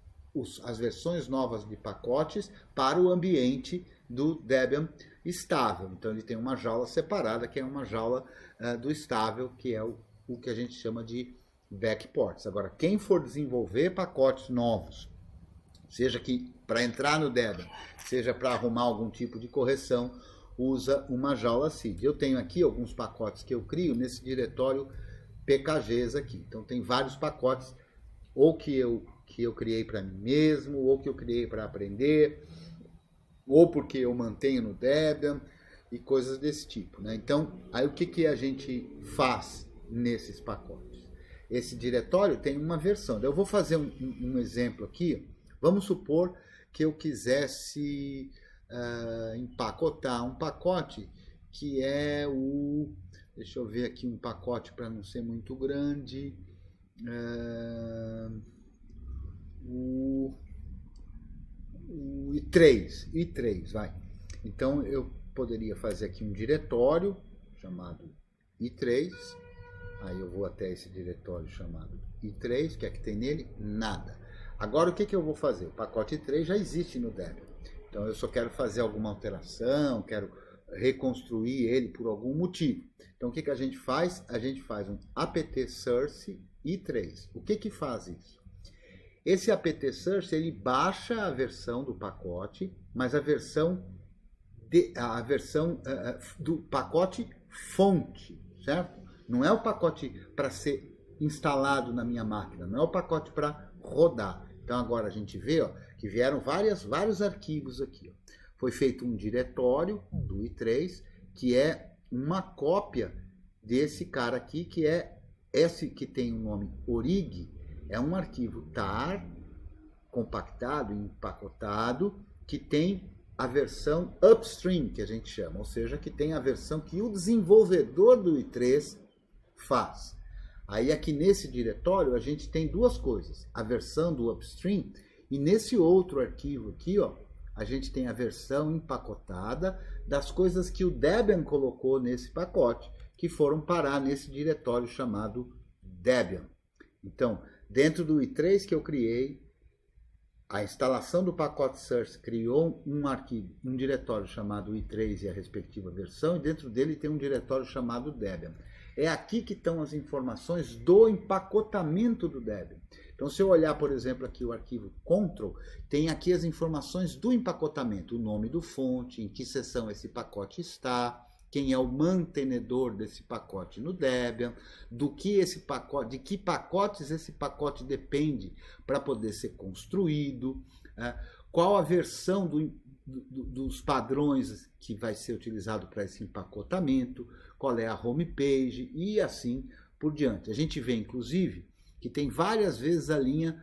as versões novas de pacotes para o ambiente do Debian estável. Então ele tem uma jaula separada, que é uma jaula do estável, que é o que a gente chama de backports. Agora, quem for desenvolver pacotes novos, seja que para entrar no Debian, seja para arrumar algum tipo de correção, usa uma jaula Seed. Eu tenho aqui alguns pacotes que eu crio nesse diretório PKGs aqui. Então tem vários pacotes, ou que eu criei para mim mesmo, ou que eu criei para aprender, ou porque eu mantenho no Debian e coisas desse tipo, né? Então, aí o que a gente faz nesses pacotes? Esse diretório tem uma versão. Eu vou fazer um exemplo aqui. Vamos supor que eu quisesse empacotar um pacote que é o... Deixa eu ver aqui um pacote para não ser muito grande. O i3, vai. Então eu poderia fazer aqui um diretório chamado i3. Aí eu vou até esse diretório chamado i3, o que é que tem nele? Nada. Agora o que eu vou fazer? O pacote i3 já existe no Debian. Então eu só quero fazer alguma alteração, quero reconstruir ele por algum motivo. Então o que a gente faz? A gente faz um apt source i3. O que faz isso? Esse apt source ele baixa a versão do pacote, mas a versão do pacote fonte, certo? Não é o pacote para ser instalado na minha máquina, não é o pacote para rodar. Então agora a gente vê, ó, que vieram vários arquivos aqui. Ó. Foi feito um diretório do i3, que é uma cópia desse cara aqui, que é esse que tem o nome orig. É um arquivo tar, compactado, empacotado, que tem a versão upstream, que a gente chama, ou seja, que tem a versão que o desenvolvedor do i3 faz. Aí aqui nesse diretório a gente tem duas coisas, a versão do upstream e nesse outro arquivo aqui, ó, a gente tem a versão empacotada das coisas que o Debian colocou nesse pacote, que foram parar nesse diretório chamado Debian. Então, dentro do i3 que eu criei, a instalação do pacote source criou um arquivo, um diretório chamado i3 e a respectiva versão, e dentro dele tem um diretório chamado Debian. É aqui que estão as informações do empacotamento do Debian. Então, se eu olhar, por exemplo, aqui o arquivo Control, tem aqui as informações do empacotamento, o nome do fonte, em que seção esse pacote está, quem é o mantenedor desse pacote no Debian, de que pacotes esse pacote depende para poder ser construído, qual a versão dos padrões que vai ser utilizado para esse empacotamento, qual é a homepage e assim por diante. A gente vê, inclusive, que tem várias vezes a linha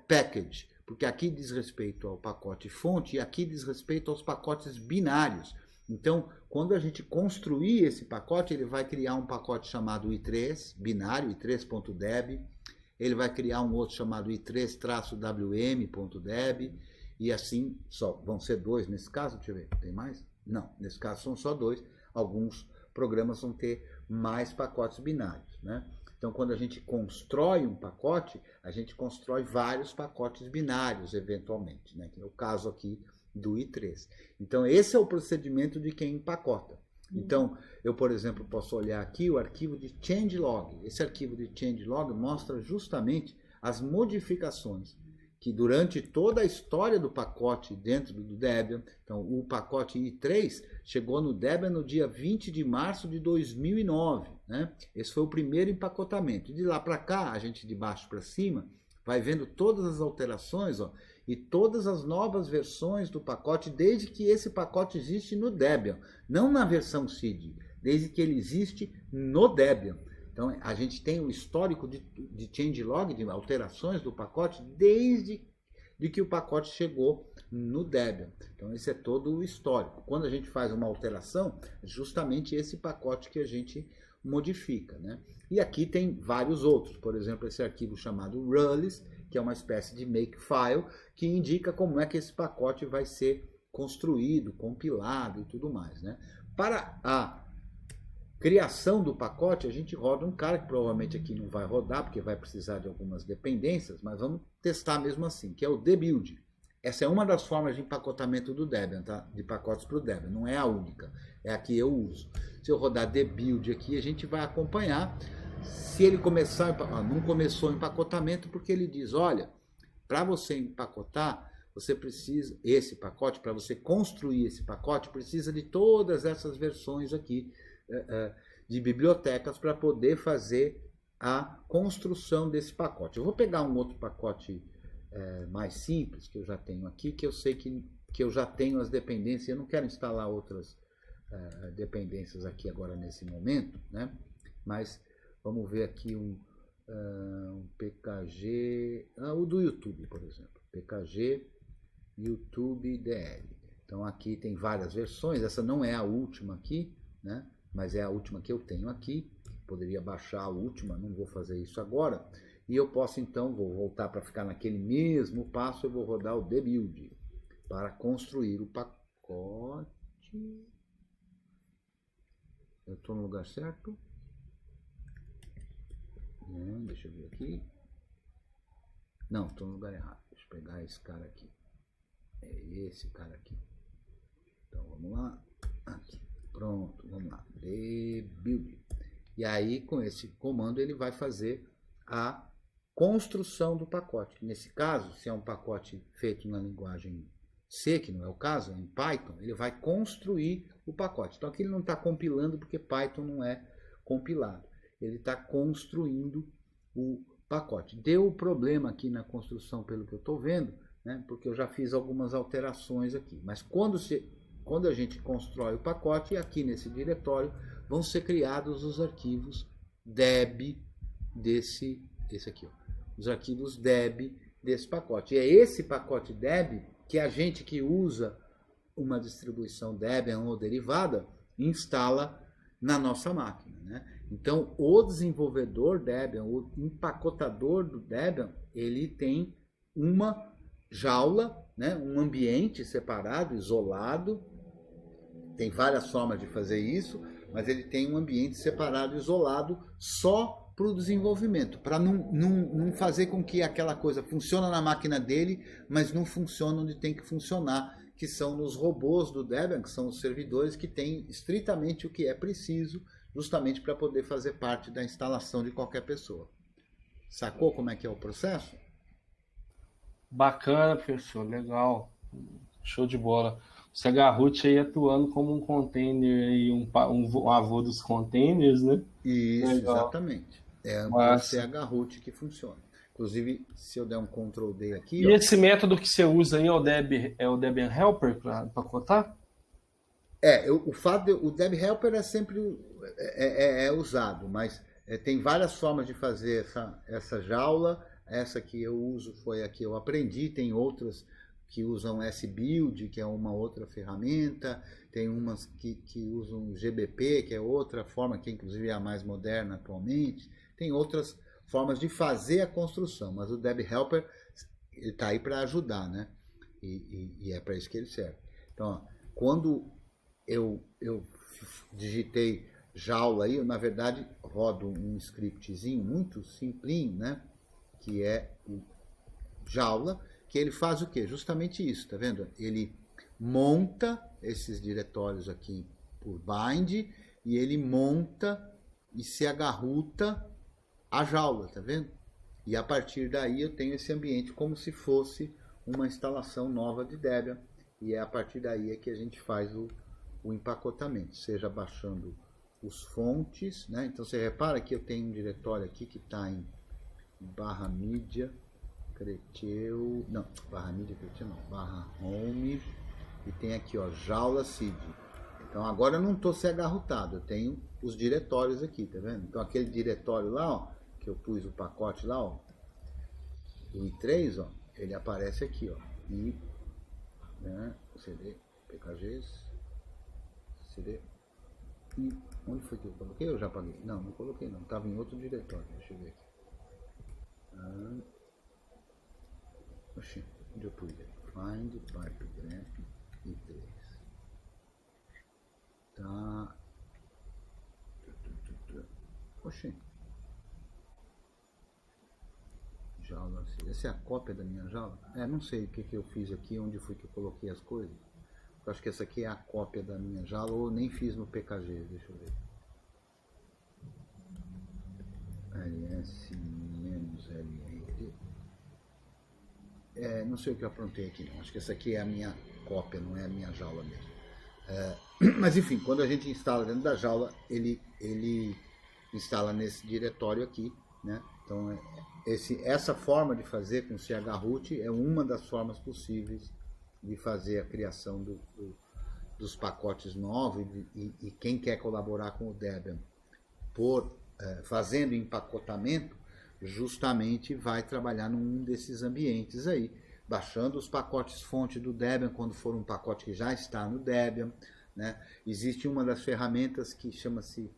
package, porque aqui diz respeito ao pacote fonte e aqui diz respeito aos pacotes binários. Então, quando a gente construir esse pacote, ele vai criar um pacote chamado i3, binário, i3.deb, ele vai criar um outro chamado i3-wm.deb, e assim, só vão ser 2 nesse caso, deixa eu ver, tem mais? Não, nesse caso são só 2, alguns programas vão ter mais pacotes binários, né? Então, quando a gente constrói um pacote, a gente constrói vários pacotes binários, eventualmente, né? Que é o caso aqui do i3. Então, esse é o procedimento de quem empacota. Então, eu, por exemplo, posso olhar aqui o arquivo de changelog. Esse arquivo de changelog mostra justamente as modificações que durante toda a história do pacote dentro do Debian, então o pacote i3 chegou no Debian no dia 20 de março de 2009, né? Esse foi o primeiro empacotamento. E de lá para cá, a gente de baixo para cima, vai vendo todas as alterações, ó, e todas as novas versões do pacote, desde que esse pacote existe no Debian, não na versão seed, desde que ele existe no Debian. Então, a gente tem o histórico de changelog, de alterações do pacote, desde que o pacote chegou no Debian. Então, esse é todo o histórico. Quando a gente faz uma alteração, é justamente esse pacote que a gente modifica, né? E aqui tem vários outros. Por exemplo, esse arquivo chamado rules, que é uma espécie de makefile, que indica como é que esse pacote vai ser construído, compilado e tudo mais, né? Para a criação do pacote, a gente roda um cara que provavelmente aqui não vai rodar, porque vai precisar de algumas dependências, mas vamos testar mesmo assim, que é o dbuild. Essa é uma das formas de empacotamento do Debian, tá? De pacotes para o Debian, não é a única, é a que eu uso. Se eu rodar dbuild aqui, a gente vai acompanhar. Se ele começar, não começou o empacotamento, porque ele diz, olha, para você empacotar, você precisa, esse pacote, para você construir esse pacote, precisa de todas essas versões aqui, de bibliotecas para poder fazer a construção desse pacote. Eu vou pegar um outro pacote mais simples que eu já tenho aqui, que eu sei que eu já tenho as dependências. Eu não quero instalar outras dependências aqui agora nesse momento, né? Mas vamos ver aqui um PKG, o do YouTube, por exemplo, PKG YouTube DL. Então aqui tem várias versões, essa não é a última aqui, né? Mas é a última que eu tenho aqui. Poderia baixar a última, não vou fazer isso agora. E eu posso então, vou voltar para ficar naquele mesmo passo, eu vou rodar o dbuild para construir o pacote. Eu estou no lugar certo? Deixa eu ver aqui. Não, estou no lugar errado. Deixa eu pegar esse cara aqui. É esse cara aqui. Então vamos lá. Aqui. Pronto, vamos lá. Dbuild. E aí, com esse comando, ele vai fazer a construção do pacote. Nesse caso, se é um pacote feito na linguagem C, que não é o caso, é em Python, ele vai construir o pacote. Então aqui ele não está compilando porque Python não é compilado. Ele está construindo o pacote. Deu problema aqui na construção, pelo que eu estou vendo, né, porque eu já fiz algumas alterações aqui. Mas quando a gente constrói o pacote, aqui nesse diretório vão ser criados os arquivos deb esse aqui, ó, os arquivos deb desse pacote. E é esse pacote deb que a gente que usa uma distribuição Debian ou derivada instala na nossa máquina, né? Então, o desenvolvedor Debian, o empacotador do Debian, ele tem uma jaula, né, um ambiente separado, isolado. Tem várias formas de fazer isso, mas ele tem um ambiente separado, isolado, só para o desenvolvimento, para não fazer com que aquela coisa funcione na máquina dele, mas não funciona onde tem que funcionar, que são nos robôs do Debian, que são os servidores que têm estritamente o que é preciso justamente para poder fazer parte da instalação de qualquer pessoa. Sacou como é que é o processo? Bacana, professor, legal. Show de bola. O CH-Root aí atuando como um container e um avô dos containers, né? Isso, Legal. exatamente. É o Massa. CH-Root que funciona. Inclusive, se eu der um Ctrl D aqui, E ó, esse método que você usa aí é o Debian Helper para empacotar? o fato o Deb Helper é sempre usado, mas tem várias formas de fazer essa jaula. Essa que eu uso foi a que eu aprendi, tem outras que usam SBuild, que é uma outra ferramenta, tem umas que usam GBP, que é outra forma, que inclusive é a mais moderna atualmente, tem outras formas de fazer a construção, mas o Deb Helper está aí para ajudar, né? E é para isso que ele serve. Então, ó, quando eu digitei jaula aí, eu na verdade rodo um scriptzinho muito simplinho, né? Que é o jaula, que ele faz o quê? Justamente isso, tá vendo? Ele monta esses diretórios aqui por bind e ele monta e se agarruta a jaula, tá vendo? E a partir daí eu tenho esse ambiente como se fosse uma instalação nova de Debian, e é a partir daí é que a gente faz o empacotamento, seja baixando os fontes, né? Então você repara que eu tenho um diretório aqui que está em barra mídia, Creteu, não, barra mídia, Creteu não, barra home, e tem aqui, ó, jaula seed. Então agora eu não estou se agarrotado, eu tenho os diretórios aqui, tá vendo? Então aquele diretório lá, ó, que eu pus o pacote lá, ó, o i3, ó, ele aparece aqui, ó, e, né, CD, PKGs, CD, e onde foi que eu coloquei? Eu já apaguei? Não, não coloquei não, estava em outro diretório, deixa eu ver aqui. Oxi, onde eu pus ele? Find, pipe, grep, i3. Tá. Oxi. Jaula. Essa é a cópia da minha jaula? Não sei o que eu fiz aqui, onde foi que eu coloquei as coisas. Eu acho que essa aqui é a cópia da minha jaula, ou nem fiz no PKG, deixa eu ver. ls-lr. Não sei o que eu aprontei aqui, não. Acho que essa aqui é a minha cópia, não é a minha jaula mesmo. Mas enfim, quando a gente instala dentro da jaula, ele instala nesse diretório aqui, né? Então essa forma de fazer com CH-Root é uma das formas possíveis de fazer a criação dos pacotes novos, e quem quer colaborar com o Debian fazendo empacotamento, justamente vai trabalhar num desses ambientes aí, baixando os pacotes fonte do Debian quando for um pacote que já está no Debian, né? Existe uma das ferramentas que chama-se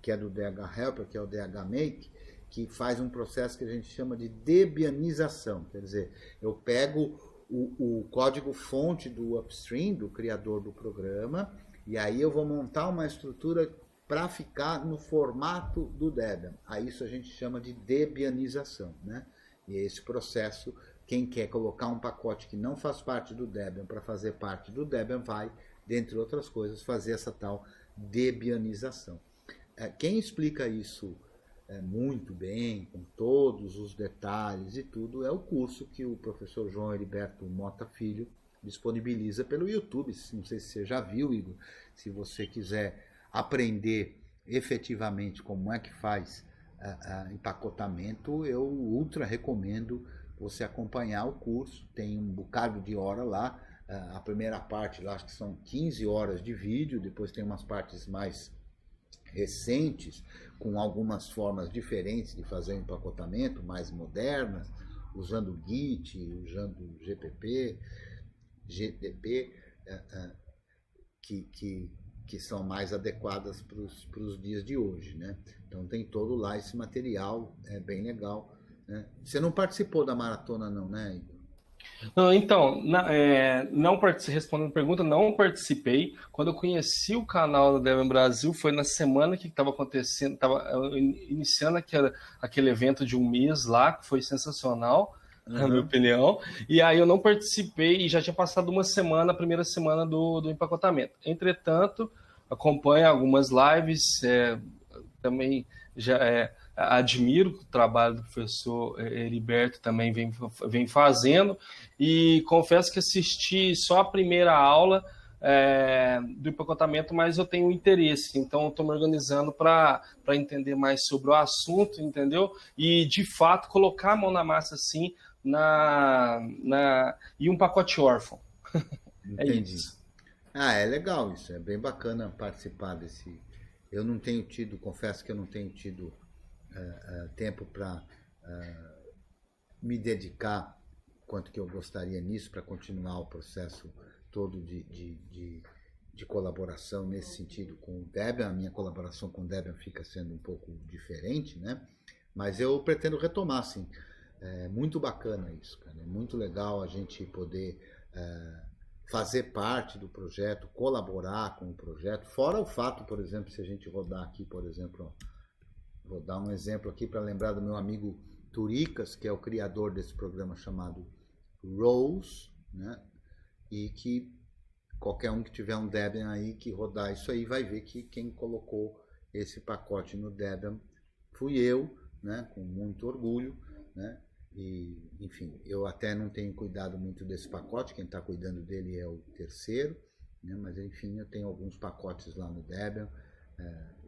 que é do DH Helper, que é o DH Make, que faz um processo que a gente chama de debianização, quer dizer, eu pego o código fonte do upstream, do criador do programa, e aí eu vou montar uma estrutura para ficar no formato do Debian. A isso a gente chama de debianização, né? E esse processo, quem quer colocar um pacote que não faz parte do Debian para fazer parte do Debian vai, dentre outras coisas, fazer essa tal debianização. Quem explica isso muito bem, com todos os detalhes e tudo, é o curso que o professor João Heriberto Mota Filho disponibiliza pelo YouTube. Não sei se você já viu, Igor. Se você quiser aprender efetivamente como é que faz empacotamento, eu ultra recomendo você acompanhar o curso. Tem um bocado de hora lá. A primeira parte lá, acho que são 15 horas de vídeo, depois tem umas partes mais recentes, com algumas formas diferentes de fazer o empacotamento, mais modernas, usando Git, usando GPP, GDP, que são mais adequadas para os dias de hoje, né? Então tem todo lá esse material, é bem legal, né? Você não participou da maratona não, né, Igor? Não, então, respondendo a pergunta, não participei. Quando eu conheci o canal do Debian Brasil, foi na semana que estava acontecendo, estava iniciando aquele evento de um mês lá, que foi sensacional, na minha opinião. E aí eu não participei e já tinha passado uma semana, a primeira semana do empacotamento. Entretanto, acompanho algumas lives, também já admiro o trabalho do professor Heriberto, também vem fazendo, e confesso que assisti só a primeira aula do empacotamento, mas eu tenho interesse, então estou me organizando para entender mais sobre o assunto, entendeu? E, de fato, colocar a mão na massa, assim, e um pacote órfão. É Entendi. isso. Ah, é legal isso, é bem bacana participar desse. Eu não tenho tido, confesso que eu não tenho tido tempo para me dedicar quanto que eu gostaria nisso para continuar o processo todo de colaboração nesse sentido com o Debian. A minha colaboração com o Debian fica sendo um pouco diferente, né? Mas eu pretendo retomar, sim. É muito bacana isso, cara. É muito legal a gente poder fazer parte do projeto, colaborar com o projeto. Fora o fato, por exemplo, se a gente rodar aqui, por exemplo, ó, vou dar um exemplo aqui para lembrar do meu amigo Turicas, que é o criador desse programa chamado Rose, né? E que qualquer um que tiver um Debian aí que rodar isso aí vai ver que quem colocou esse pacote no Debian fui eu, né? Com muito orgulho, né? E, enfim, eu até não tenho cuidado muito desse pacote, quem está cuidando dele é o terceiro, né? Mas enfim, eu tenho alguns pacotes lá no Debian.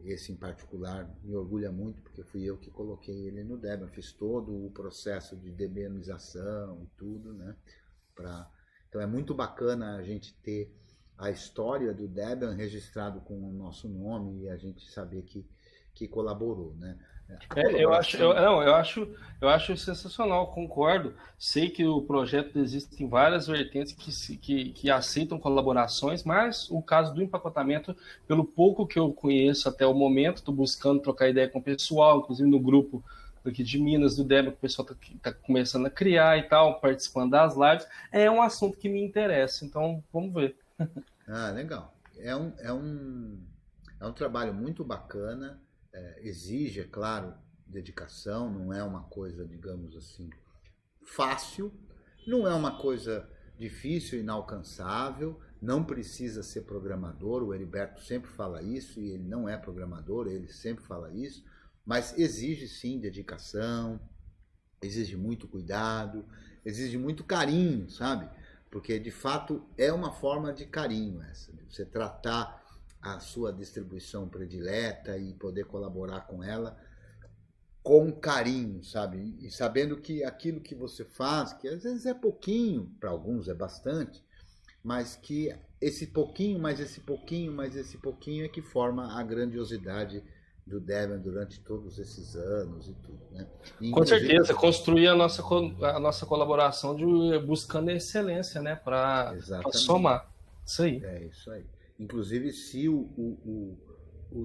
Esse em particular me orgulha muito porque fui eu que coloquei ele no Debian, fiz todo o processo de debianização e tudo, né? Então é muito bacana a gente ter a história do Debian registrado com o nosso nome e a gente saber que colaborou, né? Eu acho sensacional, concordo. Sei que o projeto existe em várias vertentes que aceitam colaborações, mas o caso do empacotamento, pelo pouco que eu conheço até o momento, estou buscando trocar ideia com o pessoal, inclusive no grupo daqui de Minas, do Debian, que o pessoal está começando a criar e tal, participando das lives, é um assunto que me interessa, então vamos ver. Ah, legal. É um trabalho muito bacana, exige, é claro, dedicação, não é uma coisa, digamos assim, fácil, não é uma coisa difícil, inalcançável, não precisa ser programador, o Heriberto sempre fala isso, e ele não é programador, ele sempre fala isso, mas exige sim dedicação, exige muito cuidado, exige muito carinho, sabe? Porque de fato é uma forma de carinho essa, de você tratar a sua distribuição predileta e poder colaborar com ela com carinho, sabe? E sabendo que aquilo que você faz, que às vezes é pouquinho, para alguns é bastante, mas que esse pouquinho, mais esse pouquinho, mais esse pouquinho é que forma a grandiosidade do Debian durante todos esses anos e tudo, né? E, Com inclusive, certeza, construir a nossa colaboração buscando a excelência, né? Para exatamente, somar. Isso aí. é isso aí. Inclusive, se o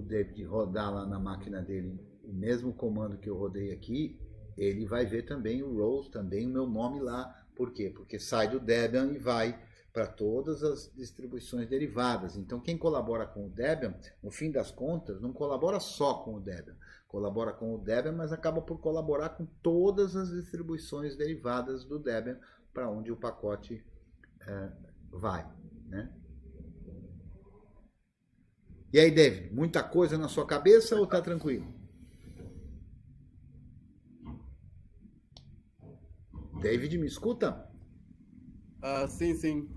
David rodar lá na máquina dele o mesmo comando que eu rodei aqui, ele vai ver também o Rose, também o meu nome lá. Por quê? Porque sai do Debian e vai para todas as distribuições derivadas. Então, quem colabora com o Debian, no fim das contas, não colabora só com o Debian. Colabora com o Debian, mas acaba por colaborar com todas as distribuições derivadas do Debian para onde o pacote vai, né? E aí, David, muita coisa na sua cabeça ou tá tranquilo? David, me escuta? Sim, sim.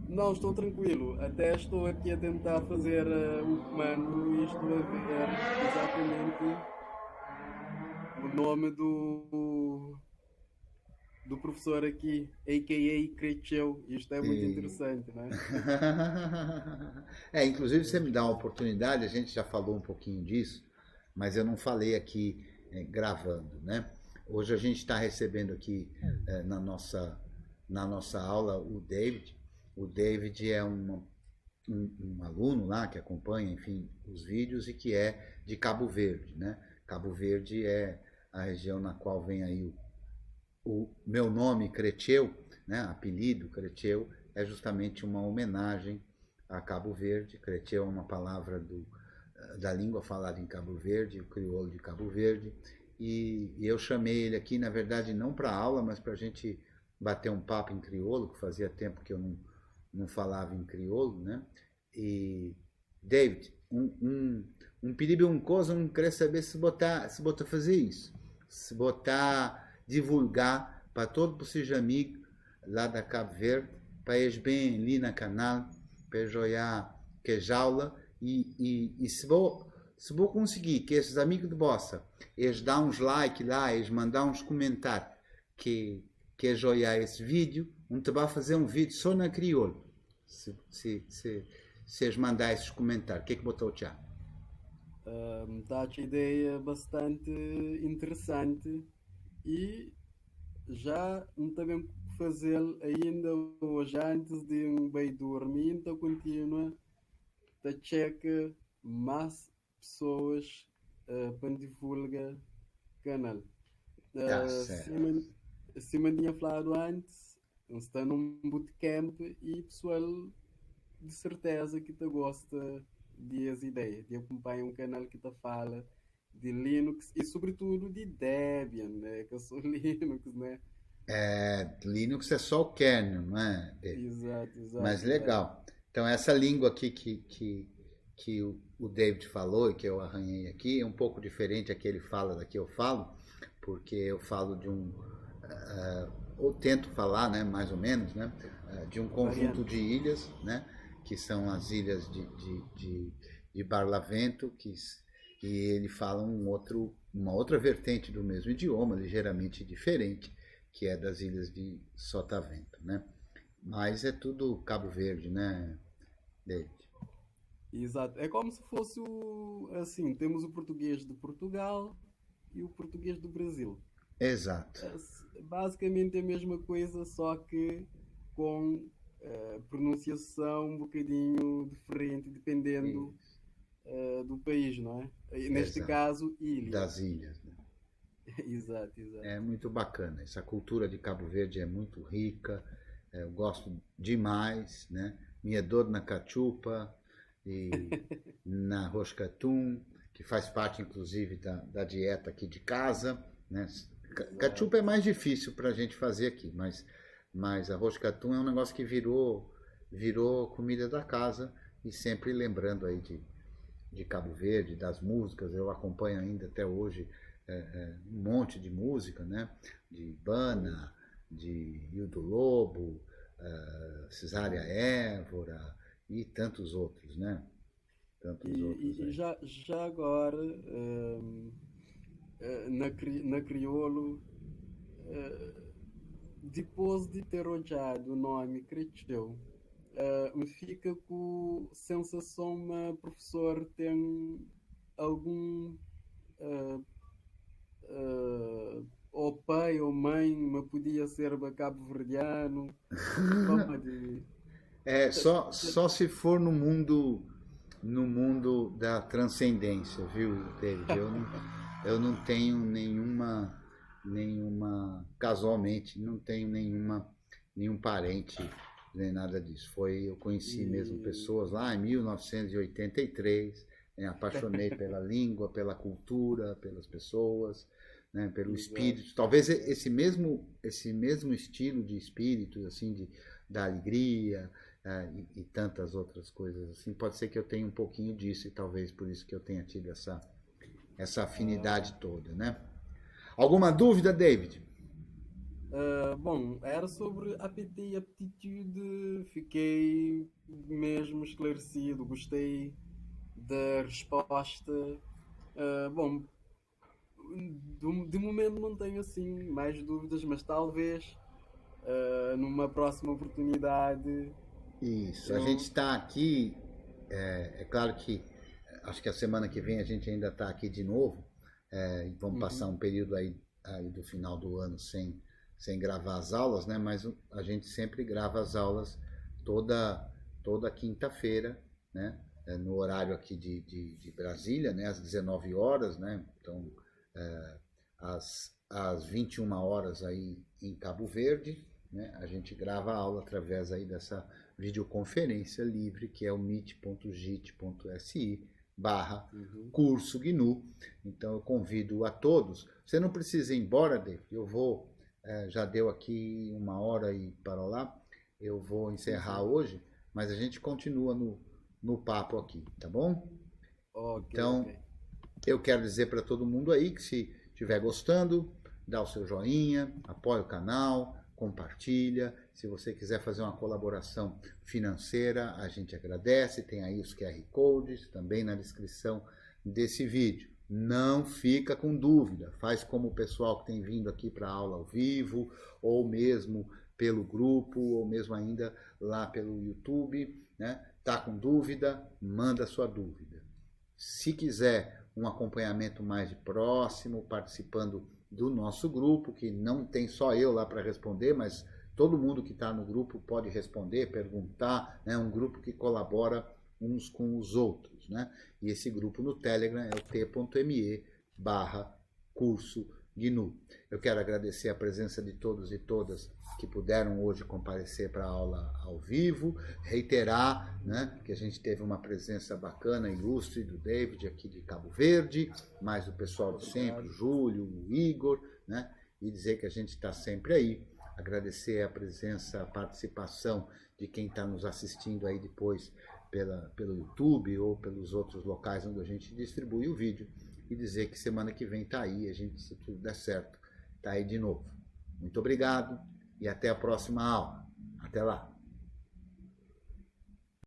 Não, estou tranquilo. Até estou aqui a tentar fazer o comando e estou a ver exatamente o nome do professor aqui, a.k.a. Creteu. Isto é muito E... interessante, não é? Inclusive você me dá uma oportunidade, a gente já falou um pouquinho disso, mas eu não falei aqui gravando, né? Hoje a gente está recebendo aqui na nossa aula o David. O David é um aluno lá que acompanha, enfim, os vídeos e que é de Cabo Verde, né? Cabo Verde é a região na qual vem aí o meu nome, Creteu, né? Apelido Creteu, é justamente uma homenagem a Cabo Verde. Creteu é uma palavra da língua falada em Cabo Verde, o crioulo de Cabo Verde. E eu chamei ele aqui, na verdade, não para aula, mas para a gente bater um papo em crioulo, que fazia tempo que eu não falava em crioulo, né? E David, pedido uma coisa, não queria saber se botar fazer isso. Se botar divulgar para todo possível amigo lá da Cabo Verde, para eles bem ali na canal, para eles olhar que é jaula, e se vou conseguir que esses amigos de Bossa, eles dão uns like lá, eles mandam uns comentários que eles olhar esse vídeo, te vai fazer um vídeo só na crioulo. Se eles mandarem esses comentários, o que é que botou o Tiago? Dá-te ideia bastante interessante e já não sabemos fazer ainda hoje antes de um bem dormir, então continua a checa mais pessoas para divulgar o canal. Tá certo. Se me tinha falado antes, está num bootcamp e pessoal de certeza que te gosta das ideias, de acompanhar um canal que te fala de Linux e sobretudo de Debian, né? Que eu sou Linux, né? Linux é só o kernel, não é? Exato, Mas exato, exato. legal. Então, essa língua aqui que o David falou e que eu arranhei aqui é um pouco diferente da que ele fala da que eu falo, porque eu falo de ou tento falar, né, mais ou menos, né, de um conjunto Variante. de ilhas, né, que são as ilhas de Barlavento, e ele fala uma outra vertente do mesmo idioma, ligeiramente diferente, que é das ilhas de Sotavento, né? Mas é tudo Cabo Verde, né, David? Exato. É como se fosse assim, temos o português de Portugal e o português do Brasil. Exato. Basicamente é a mesma coisa, só que com pronunciação um bocadinho diferente, dependendo Isso, do país, não é? Neste exato. caso, ilha. Das ilhas, né? Exato, exato. É muito bacana. Essa cultura de Cabo Verde é muito rica. Eu gosto demais, né? Minha dor na cachupa e na roscatum, que faz parte, inclusive, da dieta aqui de casa, né? Exato. Cachupa é mais difícil para a gente fazer aqui, mas a roscatum é um negócio que virou comida da casa e sempre lembrando aí de Cabo Verde, das músicas. Eu acompanho ainda até hoje um monte de música, né? De Bana, de Hildo Lobo, Cesária Évora e tantos outros, né? Tantos outros E aí. já agora, na crioulo, depois de ter olhado o nome Creteu, me fica com sensação que o professor tem algum ou pai ou mãe, mas podia ser cabo-verdiano, fama de. Só se for no mundo da transcendência, viu, David? Eu não tenho casualmente, não tenho nenhum parente nem nada disso. Eu conheci mesmo E, pessoas lá em 1983, me apaixonei pela língua, pela cultura, pelas pessoas, né, pelo exato, espírito. Talvez exato. esse mesmo estilo de espírito, assim, da alegria, e tantas outras coisas assim. Pode ser que eu tenha um pouquinho disso e talvez por isso que eu tenha tido essa Ah, afinidade toda, né? Alguma dúvida, David? bom, era sobre APT e aptitude. Fiquei mesmo esclarecido, gostei da resposta. Bom, de momento não tenho assim mais dúvidas, mas talvez numa próxima oportunidade Isso. A gente eu. está aqui. É claro que acho que a semana que vem a gente ainda está aqui de novo. E vamos passar Uhum, um período aí do final do ano sem gravar as aulas, né? Mas a gente sempre grava as aulas toda quinta-feira, né? No horário aqui de Brasília, né? Às 19 horas, né? Então, às 21 horas aí em Cabo Verde, né? A gente grava a aula através aí dessa videoconferência livre, que é o meet.git.si uhum. curso GNU. Então eu convido a todos. Você não precisa ir embora, David. Eu vou, já deu aqui 1 hora e para lá. Eu vou Sim, encerrar sim. hoje, mas a gente continua no papo aqui, tá bom? Ok, Então, ok. eu quero dizer para todo mundo aí que se estiver gostando, dá o seu joinha, apoia o canal, compartilha. Se você quiser fazer uma colaboração financeira, a gente agradece. Tem aí os QR Codes também na descrição desse vídeo. Não fica com dúvida, faz como o pessoal que tem vindo aqui para a aula ao vivo, ou mesmo pelo grupo, ou mesmo ainda lá pelo YouTube, né? Tá com dúvida? Manda sua dúvida. Se quiser um acompanhamento mais de próximo, participando do nosso grupo, que não tem só eu lá para responder, mas todo mundo que está no grupo pode responder, perguntar, né? Um grupo que colabora uns com os outros, né? E esse grupo no Telegram é o t.me/curso GNU. Eu quero agradecer a presença de todos e todas que puderam hoje comparecer para a aula ao vivo, reiterar, né, que a gente teve uma presença bacana, ilustre, do David aqui de Cabo Verde, mais o pessoal de sempre, o Júlio, o Igor, né, e dizer que a gente está sempre aí. Agradecer a presença, a participação de quem está nos assistindo aí depois pelo YouTube ou pelos outros locais onde a gente distribui o vídeo, e dizer que semana que vem está aí, a gente, se tudo der certo, está aí de novo. Muito obrigado e até a próxima aula. Até lá.